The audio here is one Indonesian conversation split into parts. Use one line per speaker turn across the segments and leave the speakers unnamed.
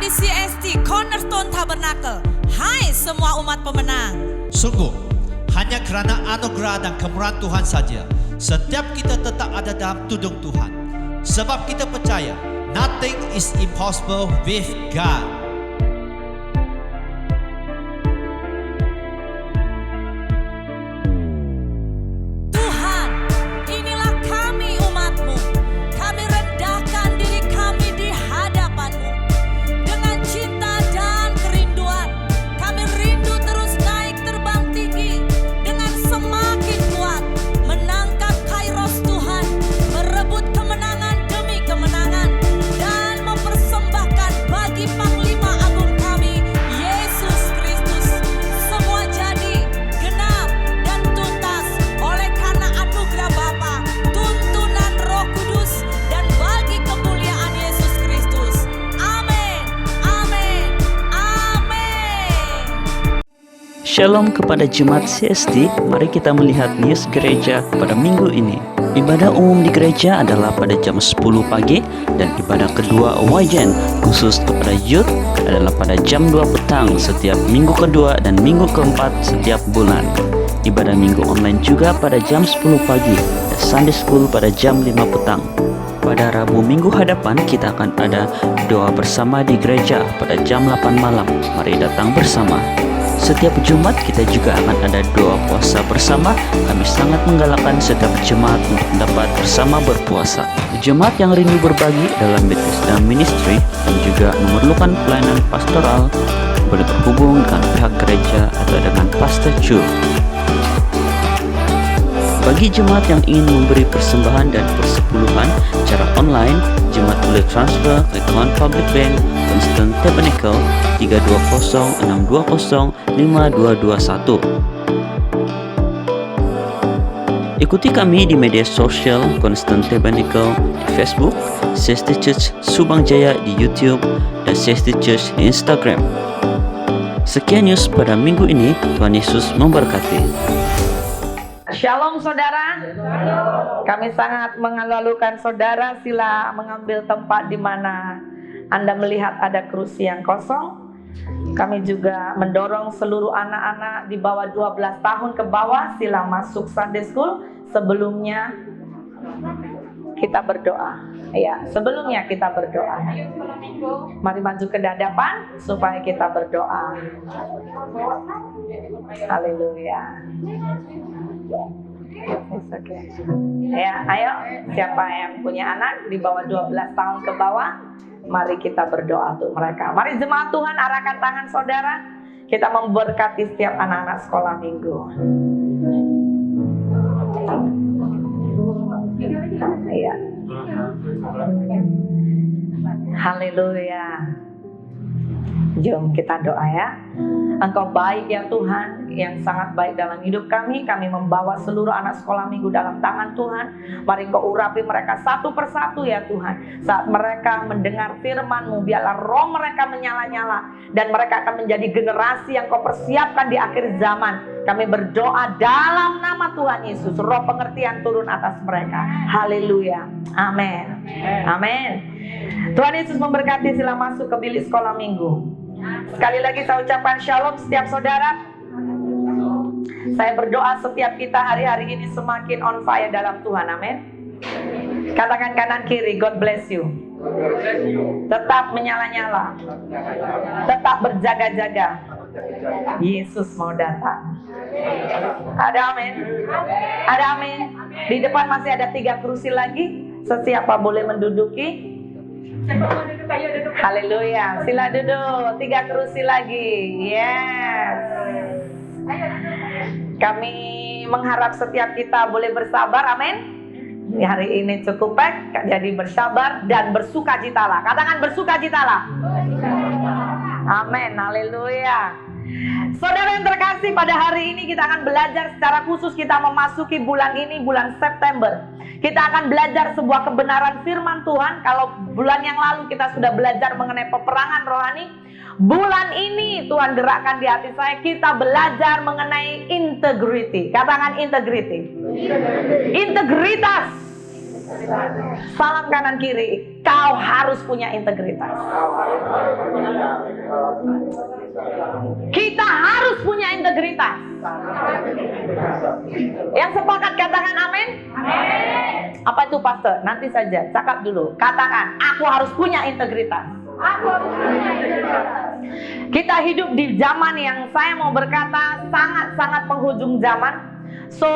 Kami CST Cornerstone Tabernacle. Hai semua umat pemenang.
Sungguh, hanya kerana anugerah dan kemurahan Tuhan saja, setiap kita tetap ada dalam tudung Tuhan. Sebab kita percaya, nothing is impossible with God.
Tuhan, inilah kami umat-Mu. Kami rendahkan diri kami di hadapan-Mu. Dengan cinta dan kerinduan, kami rindu terus naik terbang tinggi. Dengan semakin kuat, menangkap kairos Tuhan. Merebut kemenangan demi kemenangan. Dan mempersembahkan bagi Panglima Agung kami, Yesus Kristus. Semua jadi, genap, dan tuntas oleh karena anugerah Bapa, tuntunan Roh Kudus, dan bagi kemuliaan Yesus Kristus. Amin, amin, amin.
Shalom kepada Jemaat CST, mari kita melihat news gereja pada minggu ini. Ibadah umum di gereja adalah pada jam 10 pagi dan ibadah kedua Wajen khusus kepada youth adalah pada jam 2 petang setiap minggu kedua dan minggu keempat setiap bulan. Ibadah minggu online juga pada jam 10 pagi dan Sunday School pada jam 5 petang. Pada Rabu minggu hadapan kita akan ada doa bersama di gereja pada jam 8 malam. Mari datang bersama. Setiap Jumat kita juga akan ada doa puasa bersama. Kami sangat menggalakkan setiap jemaat untuk dapat bersama berpuasa. Jemaat yang rindu berbagi dalam Bethesda Ministry dan juga memerlukan pelayanan pastoral boleh berhubung dengan pihak gereja atau dengan Pastor Chu. Bagi jemaat yang ingin memberi persembahan dan persepuluhan secara online, jemaat boleh transfer ke account Public Bank Cornerstone Tabernacle 320-620-5221. Ikuti kami di media sosial Cornerstone Tabernacle di Facebook, CST Church Subang Jaya di YouTube, dan CST Church di Instagram. Sekian news pada minggu ini. Tuhan Yesus memberkati.
Shalom saudara. Kami sangat mengalu-alukan saudara, sila mengambil tempat di mana Anda melihat ada kursi yang kosong. Kami juga mendorong seluruh anak-anak di bawah 12 tahun ke bawah, sila masuk Sunday School. Sebelumnya kita berdoa. Ya, sebelumnya kita berdoa. Mari maju ke hadapan supaya kita berdoa. Haleluya. Okay. Ya, ayo, siapa yang punya anak di bawah 12 tahun ke bawah, mari kita berdoa untuk mereka. Mari jemaat Tuhan arahkan tangan saudara. Kita memberkati setiap anak-anak sekolah minggu. Iya. Haleluya. Jom kita doa ya. Engkau baik ya Tuhan, yang sangat baik dalam hidup kami. Kami membawa seluruh anak sekolah minggu dalam tangan Tuhan. Mari Engkau urapi mereka satu persatu ya Tuhan. Saat mereka mendengar firman-Mu, biarlah roh mereka menyala-nyala. Dan mereka akan menjadi generasi yang Kau persiapkan di akhir zaman. Kami berdoa dalam nama Tuhan Yesus. Roh pengertian turun atas mereka. Haleluya. Amin. Amin. Tuhan Yesus memberkati, sila masuk ke bilik sekolah minggu. Sekali lagi saya ucapkan shalom setiap saudara. Saya berdoa setiap kita hari-hari ini semakin on fire dalam Tuhan. Amin. Katakan kanan kiri, God bless you. Tetap menyala-nyala. Tetap berjaga-jaga. Yesus mau datang. Ada amin. Ada amin. Di depan masih ada 3 kursi lagi. Sesiapa boleh menduduki. Haleluya. Sila duduk. 3 kursi lagi. Yes. Kami mengharap setiap kita boleh bersabar. Amin. Hari ini cukup baik. Jadi bersabar dan bersukacitalah. Katakan bersukacitalah. Amin. Haleluya. Saudara yang terkasih, pada hari ini kita akan belajar secara khusus. Kita memasuki bulan ini, bulan September. Kita akan belajar sebuah kebenaran firman Tuhan. Kalau bulan yang lalu kita sudah belajar mengenai peperangan rohani, bulan ini Tuhan gerakkan di hati saya, kita belajar mengenai integrity. Katakan integrity. Integritas. Salam kanan kiri. Kau harus punya integritas. Kita harus punya integritas. Yang sepakat katakan amin. Apa itu pastor? Nanti saja, cakap dulu. Katakan, aku harus punya integritas. Kita hidup di zaman yang saya mau berkata sangat-sangat penghujung zaman. So,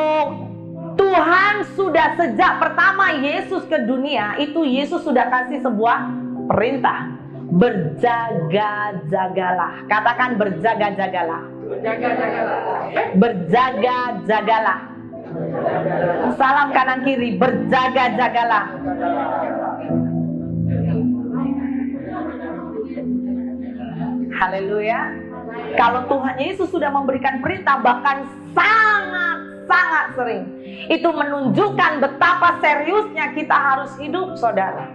Tuhan sudah sejak pertama Yesus ke dunia, itu Yesus sudah kasih sebuah perintah. Berjaga-jagalah. Katakan berjaga-jagalah. Berjaga-jagalah. Salam kanan kiri, berjaga-jagalah. Haleluya. Kalau Tuhan Yesus sudah memberikan perintah, bahkan sangat sering, itu menunjukkan betapa seriusnya kita harus hidup, saudara.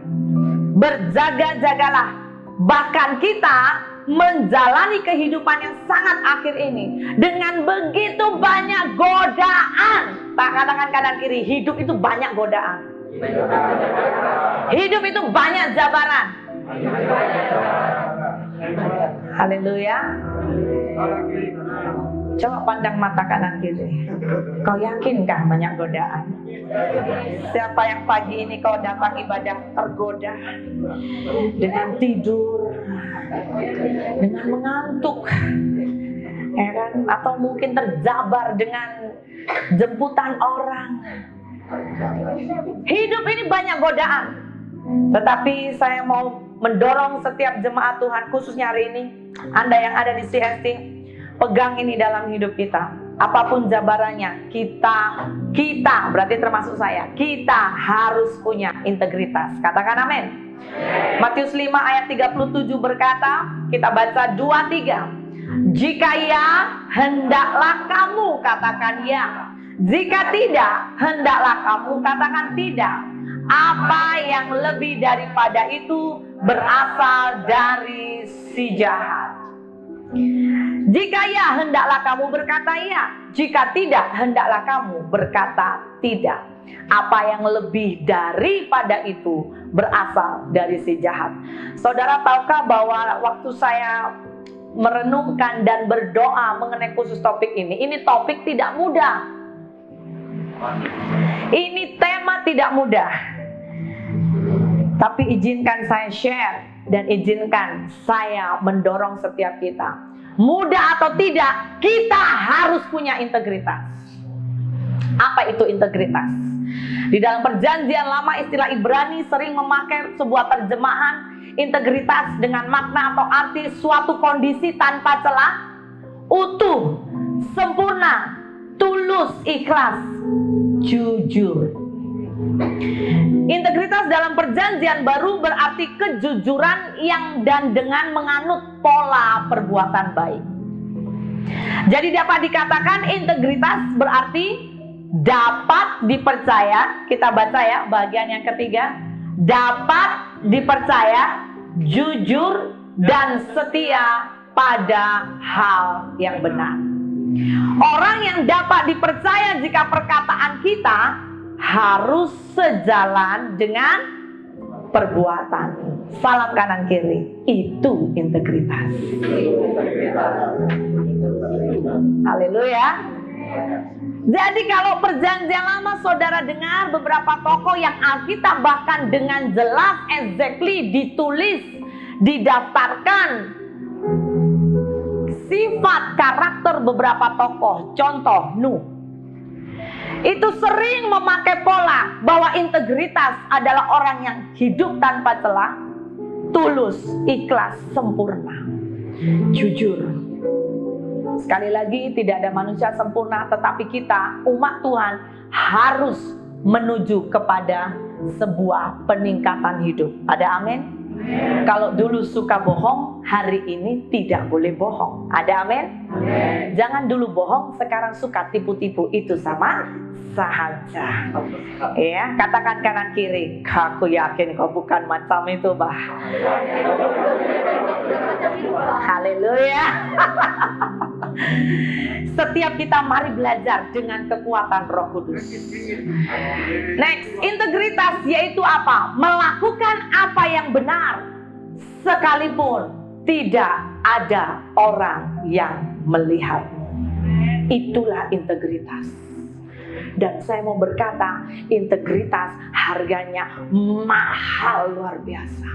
Berjaga-jagalah. Bahkan kita menjalani kehidupan yang sangat akhir ini dengan begitu banyak godaan. Tak katakan kanan kiri, hidup itu banyak godaan. Hidup itu banyak jabaran. Haleluya. Coba pandang mata kanan kiri. Kau yakinkah banyak godaan? Siapa yang pagi ini kau datang ibadah tergoda dengan tidur, dengan mengantuk, ya kan? Atau mungkin terjabar dengan jemputan orang. Hidup ini banyak godaan. Tetapi saya mau mendorong setiap jemaat Tuhan, khususnya hari ini, Anda yang ada di CST, pegang ini dalam hidup kita. Apapun jabarannya, kita berarti termasuk saya, kita harus punya integritas. Katakan amin. Matius 5 ayat 37 berkata, kita baca 2-3. Jika ya, hendaklah kamu katakan ya. Jika tidak, hendaklah kamu katakan tidak. Apa yang lebih daripada itu berasal dari si jahat. Jika ya, hendaklah kamu berkata ya. Jika tidak, hendaklah kamu berkata tidak. Apa yang lebih daripada itu berasal dari si jahat. Saudara, tahukah bahwa waktu saya merenungkan dan berdoa mengenai khusus topik ini topik tidak mudah. Ini tema tidak mudah. Tapi izinkan saya share dan izinkan saya mendorong setiap kita. Mudah atau tidak, kita harus punya integritas. Apa itu integritas? Di dalam perjanjian lama istilah Ibrani sering memakai sebuah terjemahan integritas dengan makna atau arti suatu kondisi tanpa celah, utuh, sempurna, tulus, ikhlas, jujur. Integritas dalam perjanjian baru berarti kejujuran yang dan dengan menganut pola perbuatan baik. Jadi dapat dikatakan integritas berarti dapat dipercaya. Kita baca ya bagian yang ketiga. Dapat dipercaya, jujur dan setia pada hal yang benar. Orang yang dapat dipercaya jika perkataan kita harus sejalan dengan perbuatan. Salam kanan kiri, itu integritas. Haleluya. Jadi kalau perjanjian lama saudara dengar beberapa tokoh yang Alkitab bahkan dengan jelas exactly ditulis, didaftarkan sifat karakter beberapa tokoh. Contoh Nuh. Itu sering memakai pola bahwa integritas adalah orang yang hidup tanpa celah, tulus, ikhlas, sempurna, jujur. Sekali lagi, tidak ada manusia sempurna, tetapi kita, umat Tuhan, harus menuju kepada sebuah peningkatan hidup. Ada amin? Kalau dulu suka bohong, hari ini tidak boleh bohong. Ada amin? Jangan dulu bohong, sekarang suka tipu-tipu. Itu sama saja. Ya, katakan kanan kiri, aku yakin kau bukan macam itu, bah. Haleluya. setiap kita mari belajar dengan kekuatan Roh Kudus. Next, integritas yaitu apa? Melakukan apa yang benar sekalipun tidak ada orang yang melihatmu. Itulah integritas. Dan saya mau berkata, integritas harganya mahal luar biasa.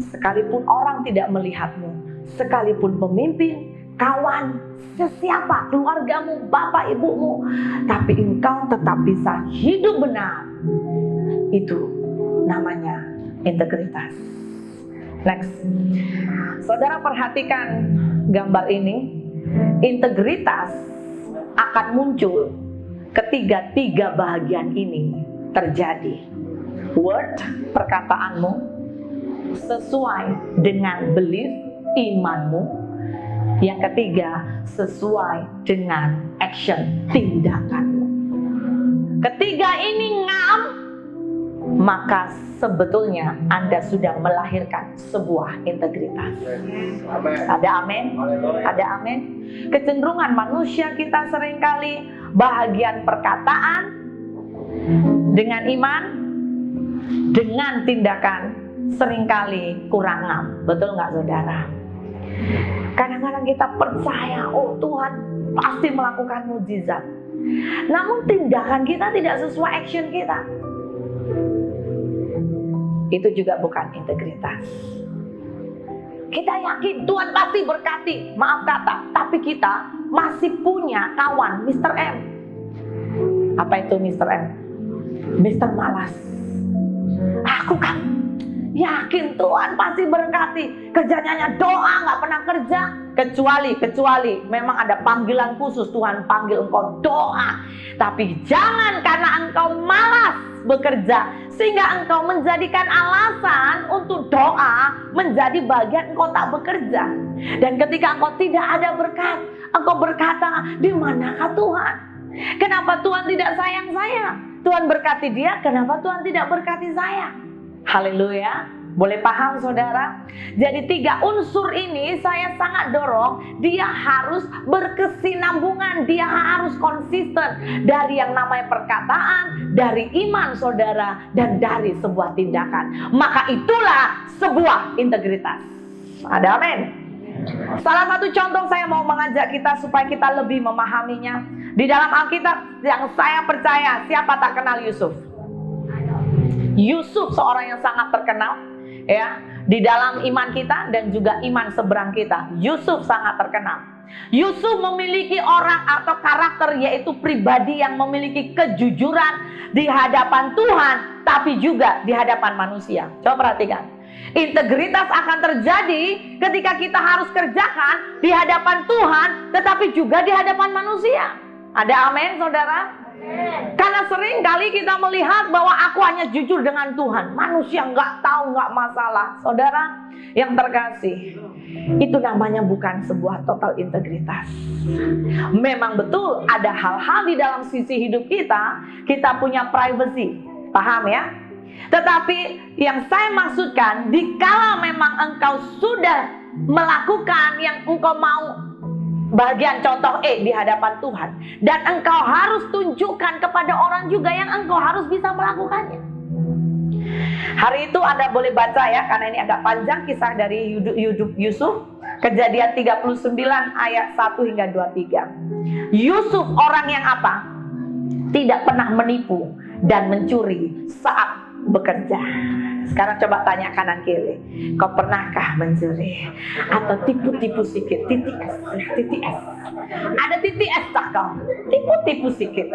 Sekalipun orang tidak melihatmu, sekalipun pemimpin, kawan, sesiapa, keluargamu, bapak ibumu, tapi engkau tetap bisa hidup benar. Itu namanya integritas. Next, saudara perhatikan gambar ini. Integritas akan muncul ketika tiga bahagian ini terjadi. Word, perkataanmu, sesuai dengan belief, imanmu. Yang ketiga, sesuai dengan action, tindakanmu. Ketiga ini ngam, maka sebetulnya Anda sudah melahirkan sebuah integritas. Ada amin? Ada amin? Kecenderungan manusia kita seringkali bahagian perkataan dengan iman, dengan tindakan seringkali kurang ngam. Betul nggak saudara? Kadang-kadang kita percaya, oh Tuhan pasti melakukan mukjizat. Namun tindakan kita tidak sesuai action kita. Itu juga bukan integritas. Kita yakin Tuhan pasti berkati, maaf kata, tapi kita masih punya kawan Mr. M. Apa itu Mr. M? Mr. Malas. Aku kan yakin Tuhan pasti berkati. Kerjanya doa, nggak pernah kerja. Kecuali memang ada panggilan khusus, Tuhan panggil engkau doa. Tapi jangan karena engkau malas bekerja sehingga engkau menjadikan alasan untuk doa menjadi bagian engkau tak bekerja. Dan ketika engkau tidak ada berkat, engkau berkata, di manakah Tuhan? Kenapa Tuhan tidak sayang saya? Tuhan berkati dia, kenapa Tuhan tidak berkati saya? Haleluya. Boleh paham saudara? Jadi tiga unsur ini saya sangat dorong, dia harus berkesinambungan, dia harus konsisten dari yang namanya perkataan, dari iman saudara, dan dari sebuah tindakan. Maka itulah sebuah integritas. Ada amin? Salah satu contoh saya mau mengajak kita supaya kita lebih memahaminya. Di dalam Alkitab yang saya percaya, siapa tak kenal Yusuf? Yusuf seorang yang sangat terkenal. Ya, di dalam iman kita dan juga iman seberang kita, Yusuf sangat terkenal. Yusuf memiliki orang atau karakter, yaitu pribadi yang memiliki kejujuran di hadapan Tuhan, tapi juga di hadapan manusia. Coba perhatikan, integritas akan terjadi ketika kita harus kerjakan di hadapan Tuhan, tetapi juga di hadapan manusia. Ada amin saudara? Karena sering kali kita melihat bahwa aku hanya jujur dengan Tuhan, manusia nggak tahu, nggak masalah. Saudara yang terkasih, itu namanya bukan sebuah total integritas. Memang betul ada hal-hal di dalam sisi hidup kita punya privacy, paham ya? Tetapi yang saya maksudkan, dikala memang engkau sudah melakukan yang engkau mau, bagian contoh di hadapan Tuhan, dan engkau harus tunjukkan kepada orang juga yang engkau harus bisa melakukannya. Hari itu Anda boleh baca ya, karena ini agak panjang kisah dari hidup Yusuf. Kejadian 39 ayat 1 hingga 23. Yusuf orang yang apa? Tidak pernah menipu dan mencuri saat bekerja. Sekarang coba tanya kanan kiri, kau pernahkah mencuri atau tipu-tipu sedikit? Titik S. Ada titik S tak kau? Tipu-tipu sedikit.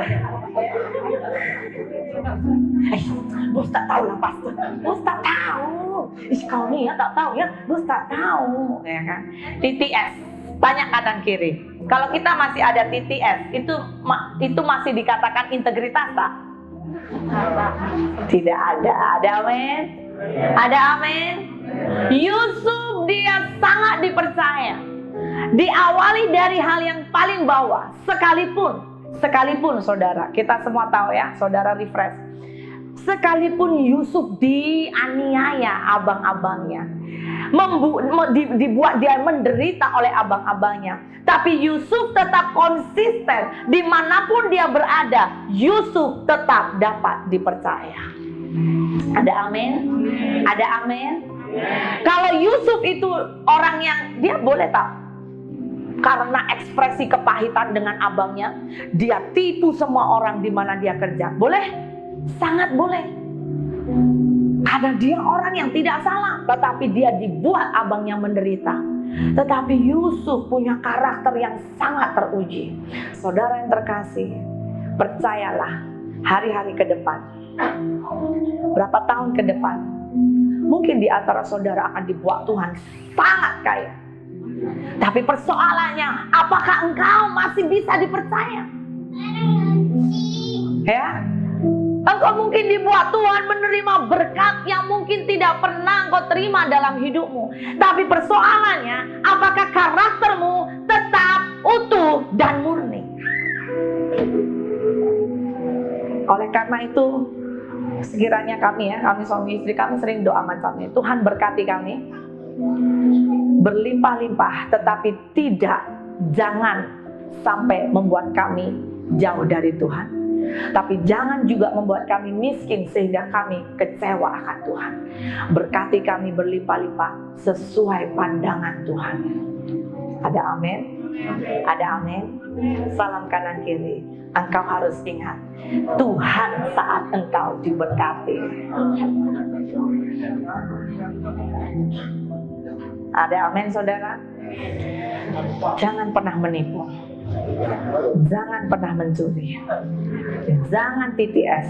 Bos tak tahu lah pastor. Bos tak tahu. Kau nih ya tak tahu ya. Bos tak tahu, ya kan? Titik S. Tanya kanan kiri. Kalau kita masih ada titik S, itu masih dikatakan integritas tak? Tidak ada. Ada amin? Ada amin? Yusuf dia sangat dipercaya. Diawali dari hal yang paling bawah. Sekalipun saudara, kita semua tahu ya, saudara refresh. Sekalipun Yusuf dianiaya abang-abangnya, dibuat dia menderita oleh abang-abangnya, tapi Yusuf tetap konsisten. Dimanapun dia berada, Yusuf tetap dapat dipercaya. Ada amin? Ada amin? Kalau Yusuf itu orang yang dia boleh tak, karena ekspresi kepahitan dengan abangnya, dia tipu semua orang di mana dia kerja. Boleh? Sangat boleh. Karena dia orang yang tidak salah, tetapi dia dibuat abangnya menderita. Tetapi Yusuf punya karakter yang sangat teruji. Saudara yang terkasih, percayalah, hari-hari ke depan, berapa tahun ke depan, mungkin di antara saudara akan dibuat Tuhan sangat kaya. Tapi persoalannya, apakah engkau masih bisa dipercaya? Ya, engkau mungkin dibuat Tuhan menerima berkat yang mungkin tidak pernah engkau terima dalam hidupmu. Tapi persoalannya, apakah karaktermu tetap utuh dan murni? Oleh karena itu, sekiranya kami suami istri, kami sering doa macam ini. Tuhan berkati kami berlimpah-limpah, tetapi jangan sampai membuat kami jauh dari Tuhan. Tapi jangan juga membuat kami miskin sehingga kami kecewa akan Tuhan. Berkati kami berlimpah-limpah sesuai pandangan Tuhan. Ada amin? Ada amin? Salam kanan kiri. Engkau harus ingat, Tuhan saat engkau diberkati. Ada amin, saudara? Jangan pernah menipu. Jangan pernah mencuri. Jangan TTS.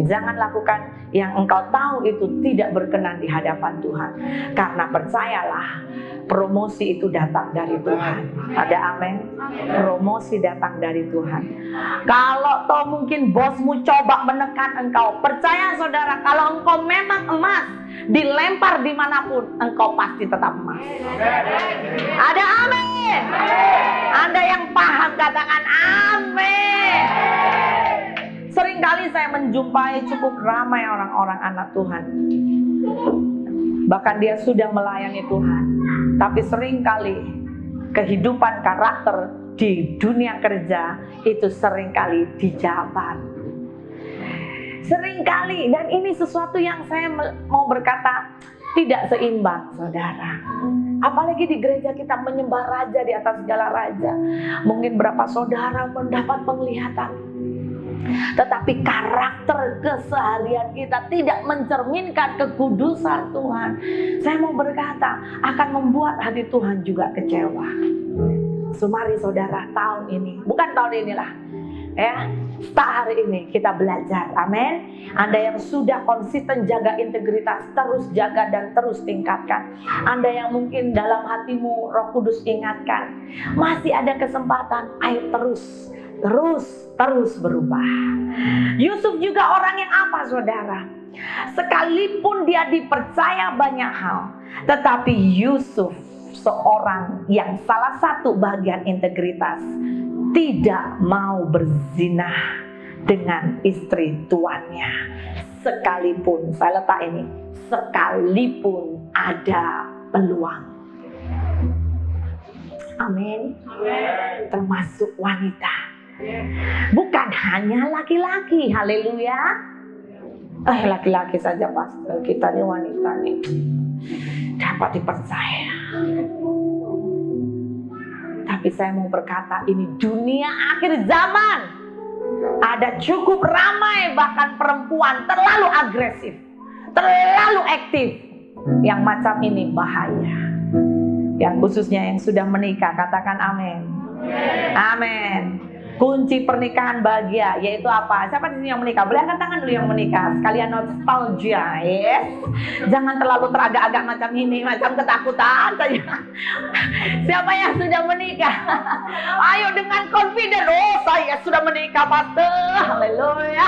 Jangan lakukan yang engkau tahu itu tidak berkenan di hadapan Tuhan. Karena percayalah, promosi itu datang dari Tuhan. Ada amin? Promosi datang dari Tuhan. Kalau toh mungkin bosmu coba menekan engkau, percaya saudara, kalau engkau memang emas, dilempar dimanapun, engkau pasti tetap emas. Ada amin? Anda yang paham katakan amin. Seringkali saya menjumpai cukup ramai orang-orang anak Tuhan. Bahkan dia sudah melayani Tuhan, tapi seringkali kehidupan karakter di dunia kerja itu seringkali dijabat. Seringkali, dan ini sesuatu yang saya mau berkata tidak seimbang, saudara. Apalagi di gereja kita menyembah raja di atas segala raja. Mungkin berapa saudara mendapat penglihatan, tetapi karakter keseharian kita tidak mencerminkan kekudusan Tuhan. Saya mau berkata, akan membuat hati Tuhan juga kecewa. Mari saudara, tahun ini, bukan tahun inilah, ya, hari ini kita belajar, amin. Anda yang sudah konsisten jaga integritas, terus jaga dan terus tingkatkan. Anda yang mungkin dalam hatimu Roh Kudus ingatkan, masih ada kesempatan, ayo terus berubah. Yusuf juga orang yang apa, saudara? Sekalipun dia dipercaya banyak hal, tetapi Yusuf seorang yang salah satu bagian integritas, tidak mau berzinah dengan istri tuannya. Sekalipun, saya letak ini, sekalipun ada peluang. Amin. Termasuk wanita. Bukan hanya laki-laki, haleluya. Laki-laki saja pastor, kita nih wanita nih dapat dipercaya. Tapi saya mau berkata, ini dunia akhir zaman. Ada cukup ramai bahkan perempuan terlalu agresif, terlalu aktif. Yang macam ini bahaya. Yang khususnya yang sudah menikah, katakan amin. Amin. Kunci pernikahan bahagia yaitu apa? Siapa di sini yang menikah? Boleh angkat tangan dulu yang menikah. Sekalian nostalgia, yes. Jangan terlalu teragak-agak macam ini, macam ketakutan saja. Siapa yang sudah menikah? Ayo dengan confident. Oh, saya sudah menikah, pastor. Haleluya.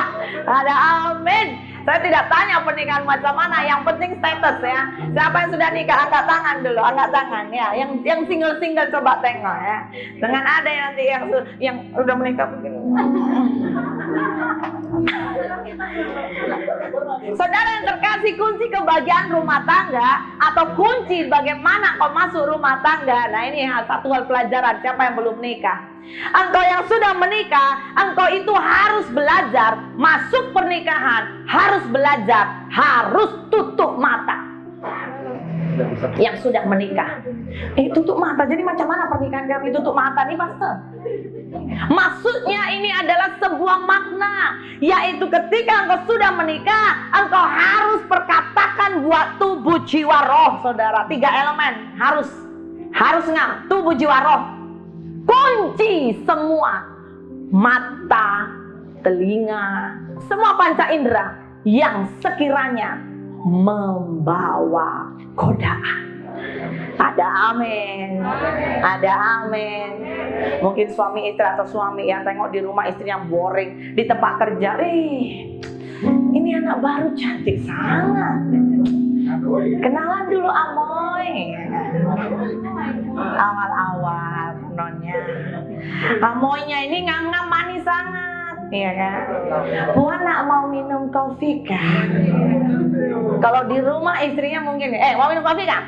Ada amin. Saya tidak tanya pernikahan macam mana, yang penting status ya. Siapa yang sudah nikah angkat tangan dulu, angkat tangan ya. Yang single coba tengok ya. Dengan ada yang nanti yang sudah menikah begini. Saudara yang terkasih, kunci kebahagiaan rumah tangga atau kunci bagaimana kau masuk rumah tangga. Nah, ini satu hal pelajaran siapa yang belum menikah. Engkau yang sudah menikah, engkau itu harus belajar masuk pernikahan, harus belajar, harus tutup mata. Yang sudah menikah, tutup mata. Jadi macam mana pernikahan kami tutup mata nih, Pastor? Maksudnya ini adalah sebuah makna, yaitu ketika engkau sudah menikah, engkau harus perkatakan buat tubuh, jiwa, roh, saudara. 3 elemen harus ngam, tubuh, jiwa, roh. Kunci semua mata, telinga, semua panca indera yang sekiranya membawa godaan. Ada amin, ada amin. Mungkin suami istri atau suami yang tengok di rumah istrinya boring, di tempat kerja, ini anak baru cantik sangat, kenalan dulu Amoy. Awal-awal nonnya, Amoynya ini ngangam manis sangat, iya kan? Puan nak mau minum kopi kan? Kalau di rumah istrinya mungkin, mau minum kopi kan?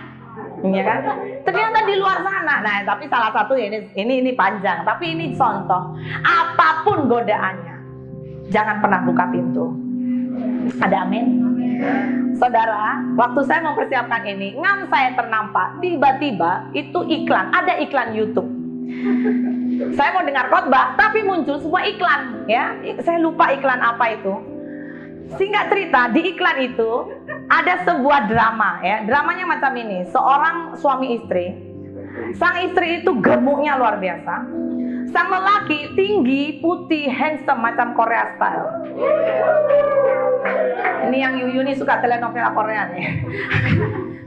Iya kan? Ternyata di luar sana. Nah, tapi salah satu ini panjang, tapi ini contoh. Apapun godaannya, jangan pernah buka pintu. Ada amin? Saudara, waktu saya mempersiapkan ini, ngam saya ternampak, tiba-tiba itu iklan, ada iklan YouTube. Saya mau dengar khotbah, tapi muncul sebuah iklan, ya. Saya lupa iklan apa itu. Singkat cerita, di iklan itu ada sebuah drama, ya. Dramanya macam ini, seorang suami istri. Sang istri itu gemuknya luar biasa. Sang lelaki tinggi, putih, handsome macam Korea style. Ini yang Yuyu nih suka telenovela Korea nih.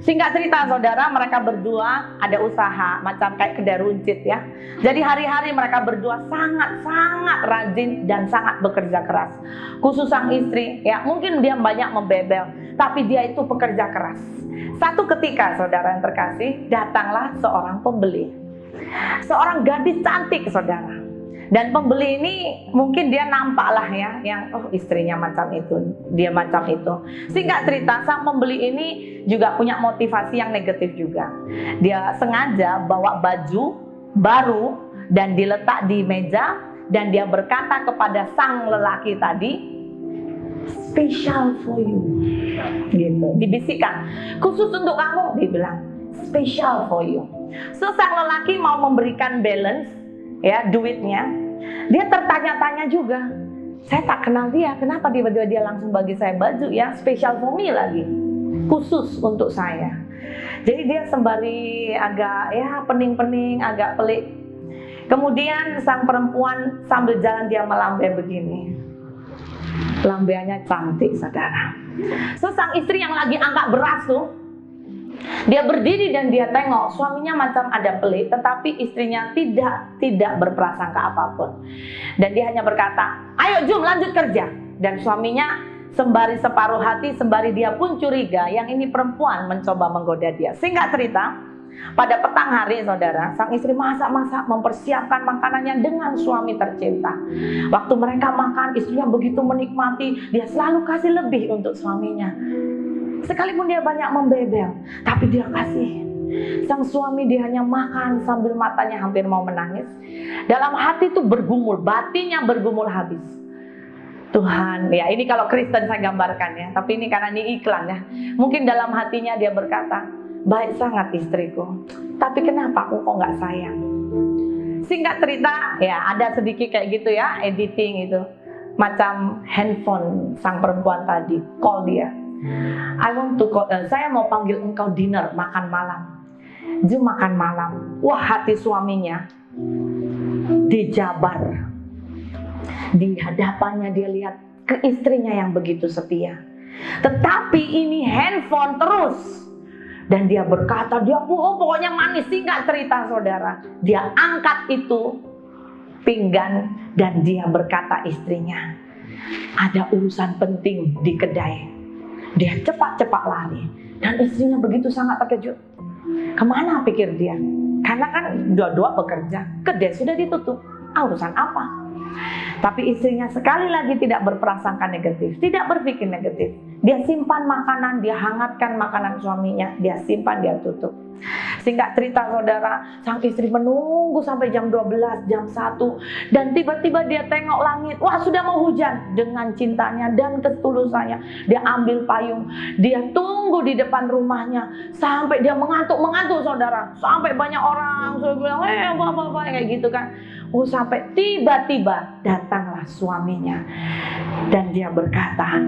Singkat cerita saudara, mereka berdua ada usaha macam kayak kedai runcit ya. Jadi hari-hari mereka berdua sangat-sangat rajin dan sangat bekerja keras. Khusus sang istri ya, mungkin dia banyak membebel, tapi dia itu pekerja keras. Satu ketika saudara yang terkasih, datanglah seorang pembeli. Seorang gadis cantik saudara. Dan pembeli ini mungkin dia nampak lah ya, yang istrinya macam itu, dia macam itu. Singkat cerita, sang pembeli ini juga punya motivasi yang negatif juga. Dia sengaja bawa baju baru dan diletak di meja, dan dia berkata kepada sang lelaki tadi, special for you, gitu. Dibisikkan, khusus untuk kamu, dibilang special for you. So sang lelaki mau memberikan balance ya duitnya, dia tertanya-tanya juga, saya tak kenal dia, kenapa tiba-tiba dia langsung bagi saya baju ya special for me lagi, khusus untuk saya. Jadi dia sembari agak ya pening-pening, agak pelik. Kemudian sang perempuan sambil jalan dia melambai begini, lambainya cantik saudara. So sang istri yang lagi angkat beras tuh, dia berdiri dan dia tengok suaminya macam ada pelik, tetapi istrinya tidak berprasangka apapun. Dan dia hanya berkata, ayo Jum lanjut kerja. Dan suaminya sembari separuh hati, sembari dia pun curiga, yang ini perempuan mencoba menggoda dia. Singkat cerita, pada petang hari saudara, sang istri masak-masak mempersiapkan makanannya dengan suami tercinta. Waktu mereka makan, istrinya begitu menikmati, dia selalu kasih lebih untuk suaminya. Sekalipun dia banyak membebel, tapi dia kasih. Sang suami dia hanya makan sambil matanya hampir mau menangis. Dalam hati itu bergumul, batinnya bergumul habis. Tuhan, ya ini kalau Kristen saya gambarkan ya, tapi ini karena ini iklan ya. Mungkin dalam hatinya dia berkata, baik sangat istriku, tapi kenapa aku kok nggak sayang? Singkat cerita, ya ada sedikit kayak gitu ya, editing itu. Macam handphone sang perempuan tadi, call dia. I want to call, saya mau panggil engkau dinner, makan malam. Jum makan malam. Wah, hati suaminya dijabar. Di hadapannya dia lihat ke istrinya yang begitu setia. Tetapi ini handphone terus. Dan dia berkata, dia pokoknya manis. Singkat cerita saudara, dia angkat itu pinggan dan dia berkata istrinya, ada urusan penting di kedai. Dia cepat-cepat lari dan istrinya begitu sangat terkejut. Kemana pikir dia? Karena kan dua-dua bekerja, kedai sudah ditutup. Urusan apa? Tapi istrinya sekali lagi tidak berprasangka negatif, tidak berpikir negatif. Dia simpan makanan, dia hangatkan makanan suaminya, dia simpan, dia tutup. Singkat cerita saudara, sang istri menunggu sampai jam 12, jam 1. Dan tiba-tiba dia tengok langit, wah sudah mau hujan. Dengan cintanya dan ketulusannya, dia ambil payung, dia tunggu di depan rumahnya. Sampai dia mengantuk saudara. Sampai banyak orang sudah bilang, apa-apa kayak gitu kan. Oh, sampai tiba-tiba datanglah suaminya. Dan dia berkata,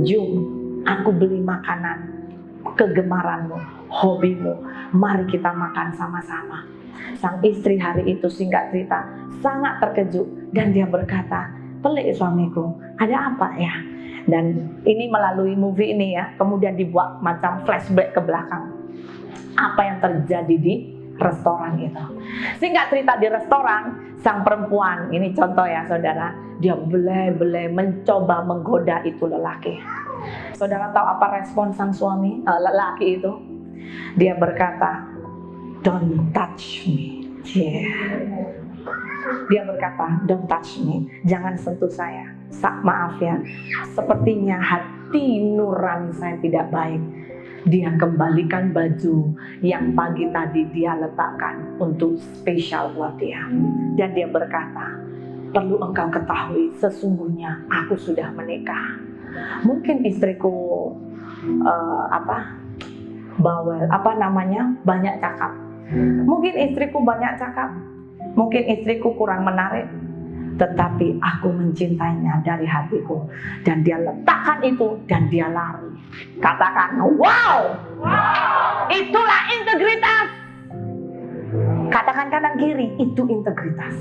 "Jum, aku beli makanan kegemaranmu, hobimu, mari kita makan sama-sama." Sang istri hari itu singkat cerita sangat terkejut dan dia berkata, "Pelik suamiku, ada apa ya?" Dan ini melalui movie ini ya, kemudian dibuat macam flashback ke belakang. Apa yang terjadi di restoran itu. Singkat cerita di restoran, sang perempuan, ini contoh ya saudara, dia belai-belai mencoba menggoda itu lelaki. Saudara tahu apa respon sang suami, lelaki itu? Dia berkata, "Don't touch me." Dia berkata, "Don't touch me." Jangan sentuh saya. Maaf ya, sepertinya hati nurani saya tidak baik. Dia kembalikan baju yang pagi tadi dia letakkan untuk spesial buat dia. Dan dia berkata, "Perlu engkau ketahui, sesungguhnya aku sudah menikah." Mungkin istriku banyak cakap. Mungkin istriku banyak cakap. Mungkin istriku kurang menarik. Tetapi aku mencintainya dari hatiku. Dan dia letakkan itu dan dia lari. Katakan, wow! Itulah integritas. Katakan kanan kiri, itu integritas.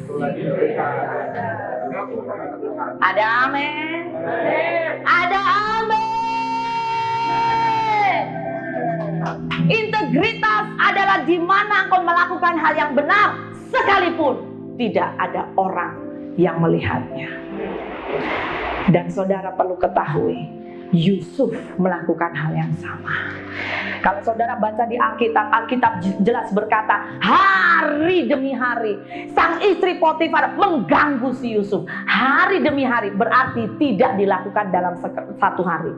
Ada amin. Ada amin. Integritas adalah di mana engkau melakukan hal yang benar sekalipun tidak ada orang yang melihatnya. Dan saudara perlu ketahui, Yusuf melakukan hal yang sama. Kalau saudara baca di Alkitab jelas berkata, hari demi hari sang istri Potifar mengganggu si Yusuf. Hari demi hari berarti tidak dilakukan dalam satu hari,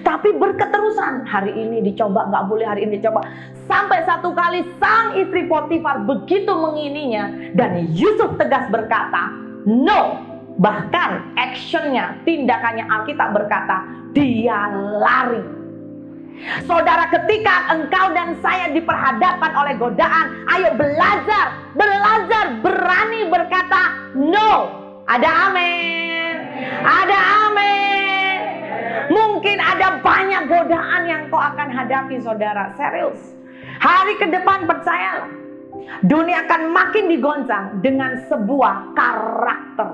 tapi berketerusan. Hari ini dicoba, nggak boleh, hari ini dicoba. Sampai satu kali sang istri Potifar begitu mengininya, dan Yusuf tegas berkata, no. Bahkan actionnya, tindakannya Alkitab berkata, dia lari. Saudara, ketika engkau dan saya diperhadapkan oleh godaan, ayo belajar berani berkata no. Ada amin. Ada amin. Mungkin ada banyak godaan yang kau akan hadapi saudara. Serius. Hari ke depan percayalah, dunia akan makin digoncang dengan sebuah karakter.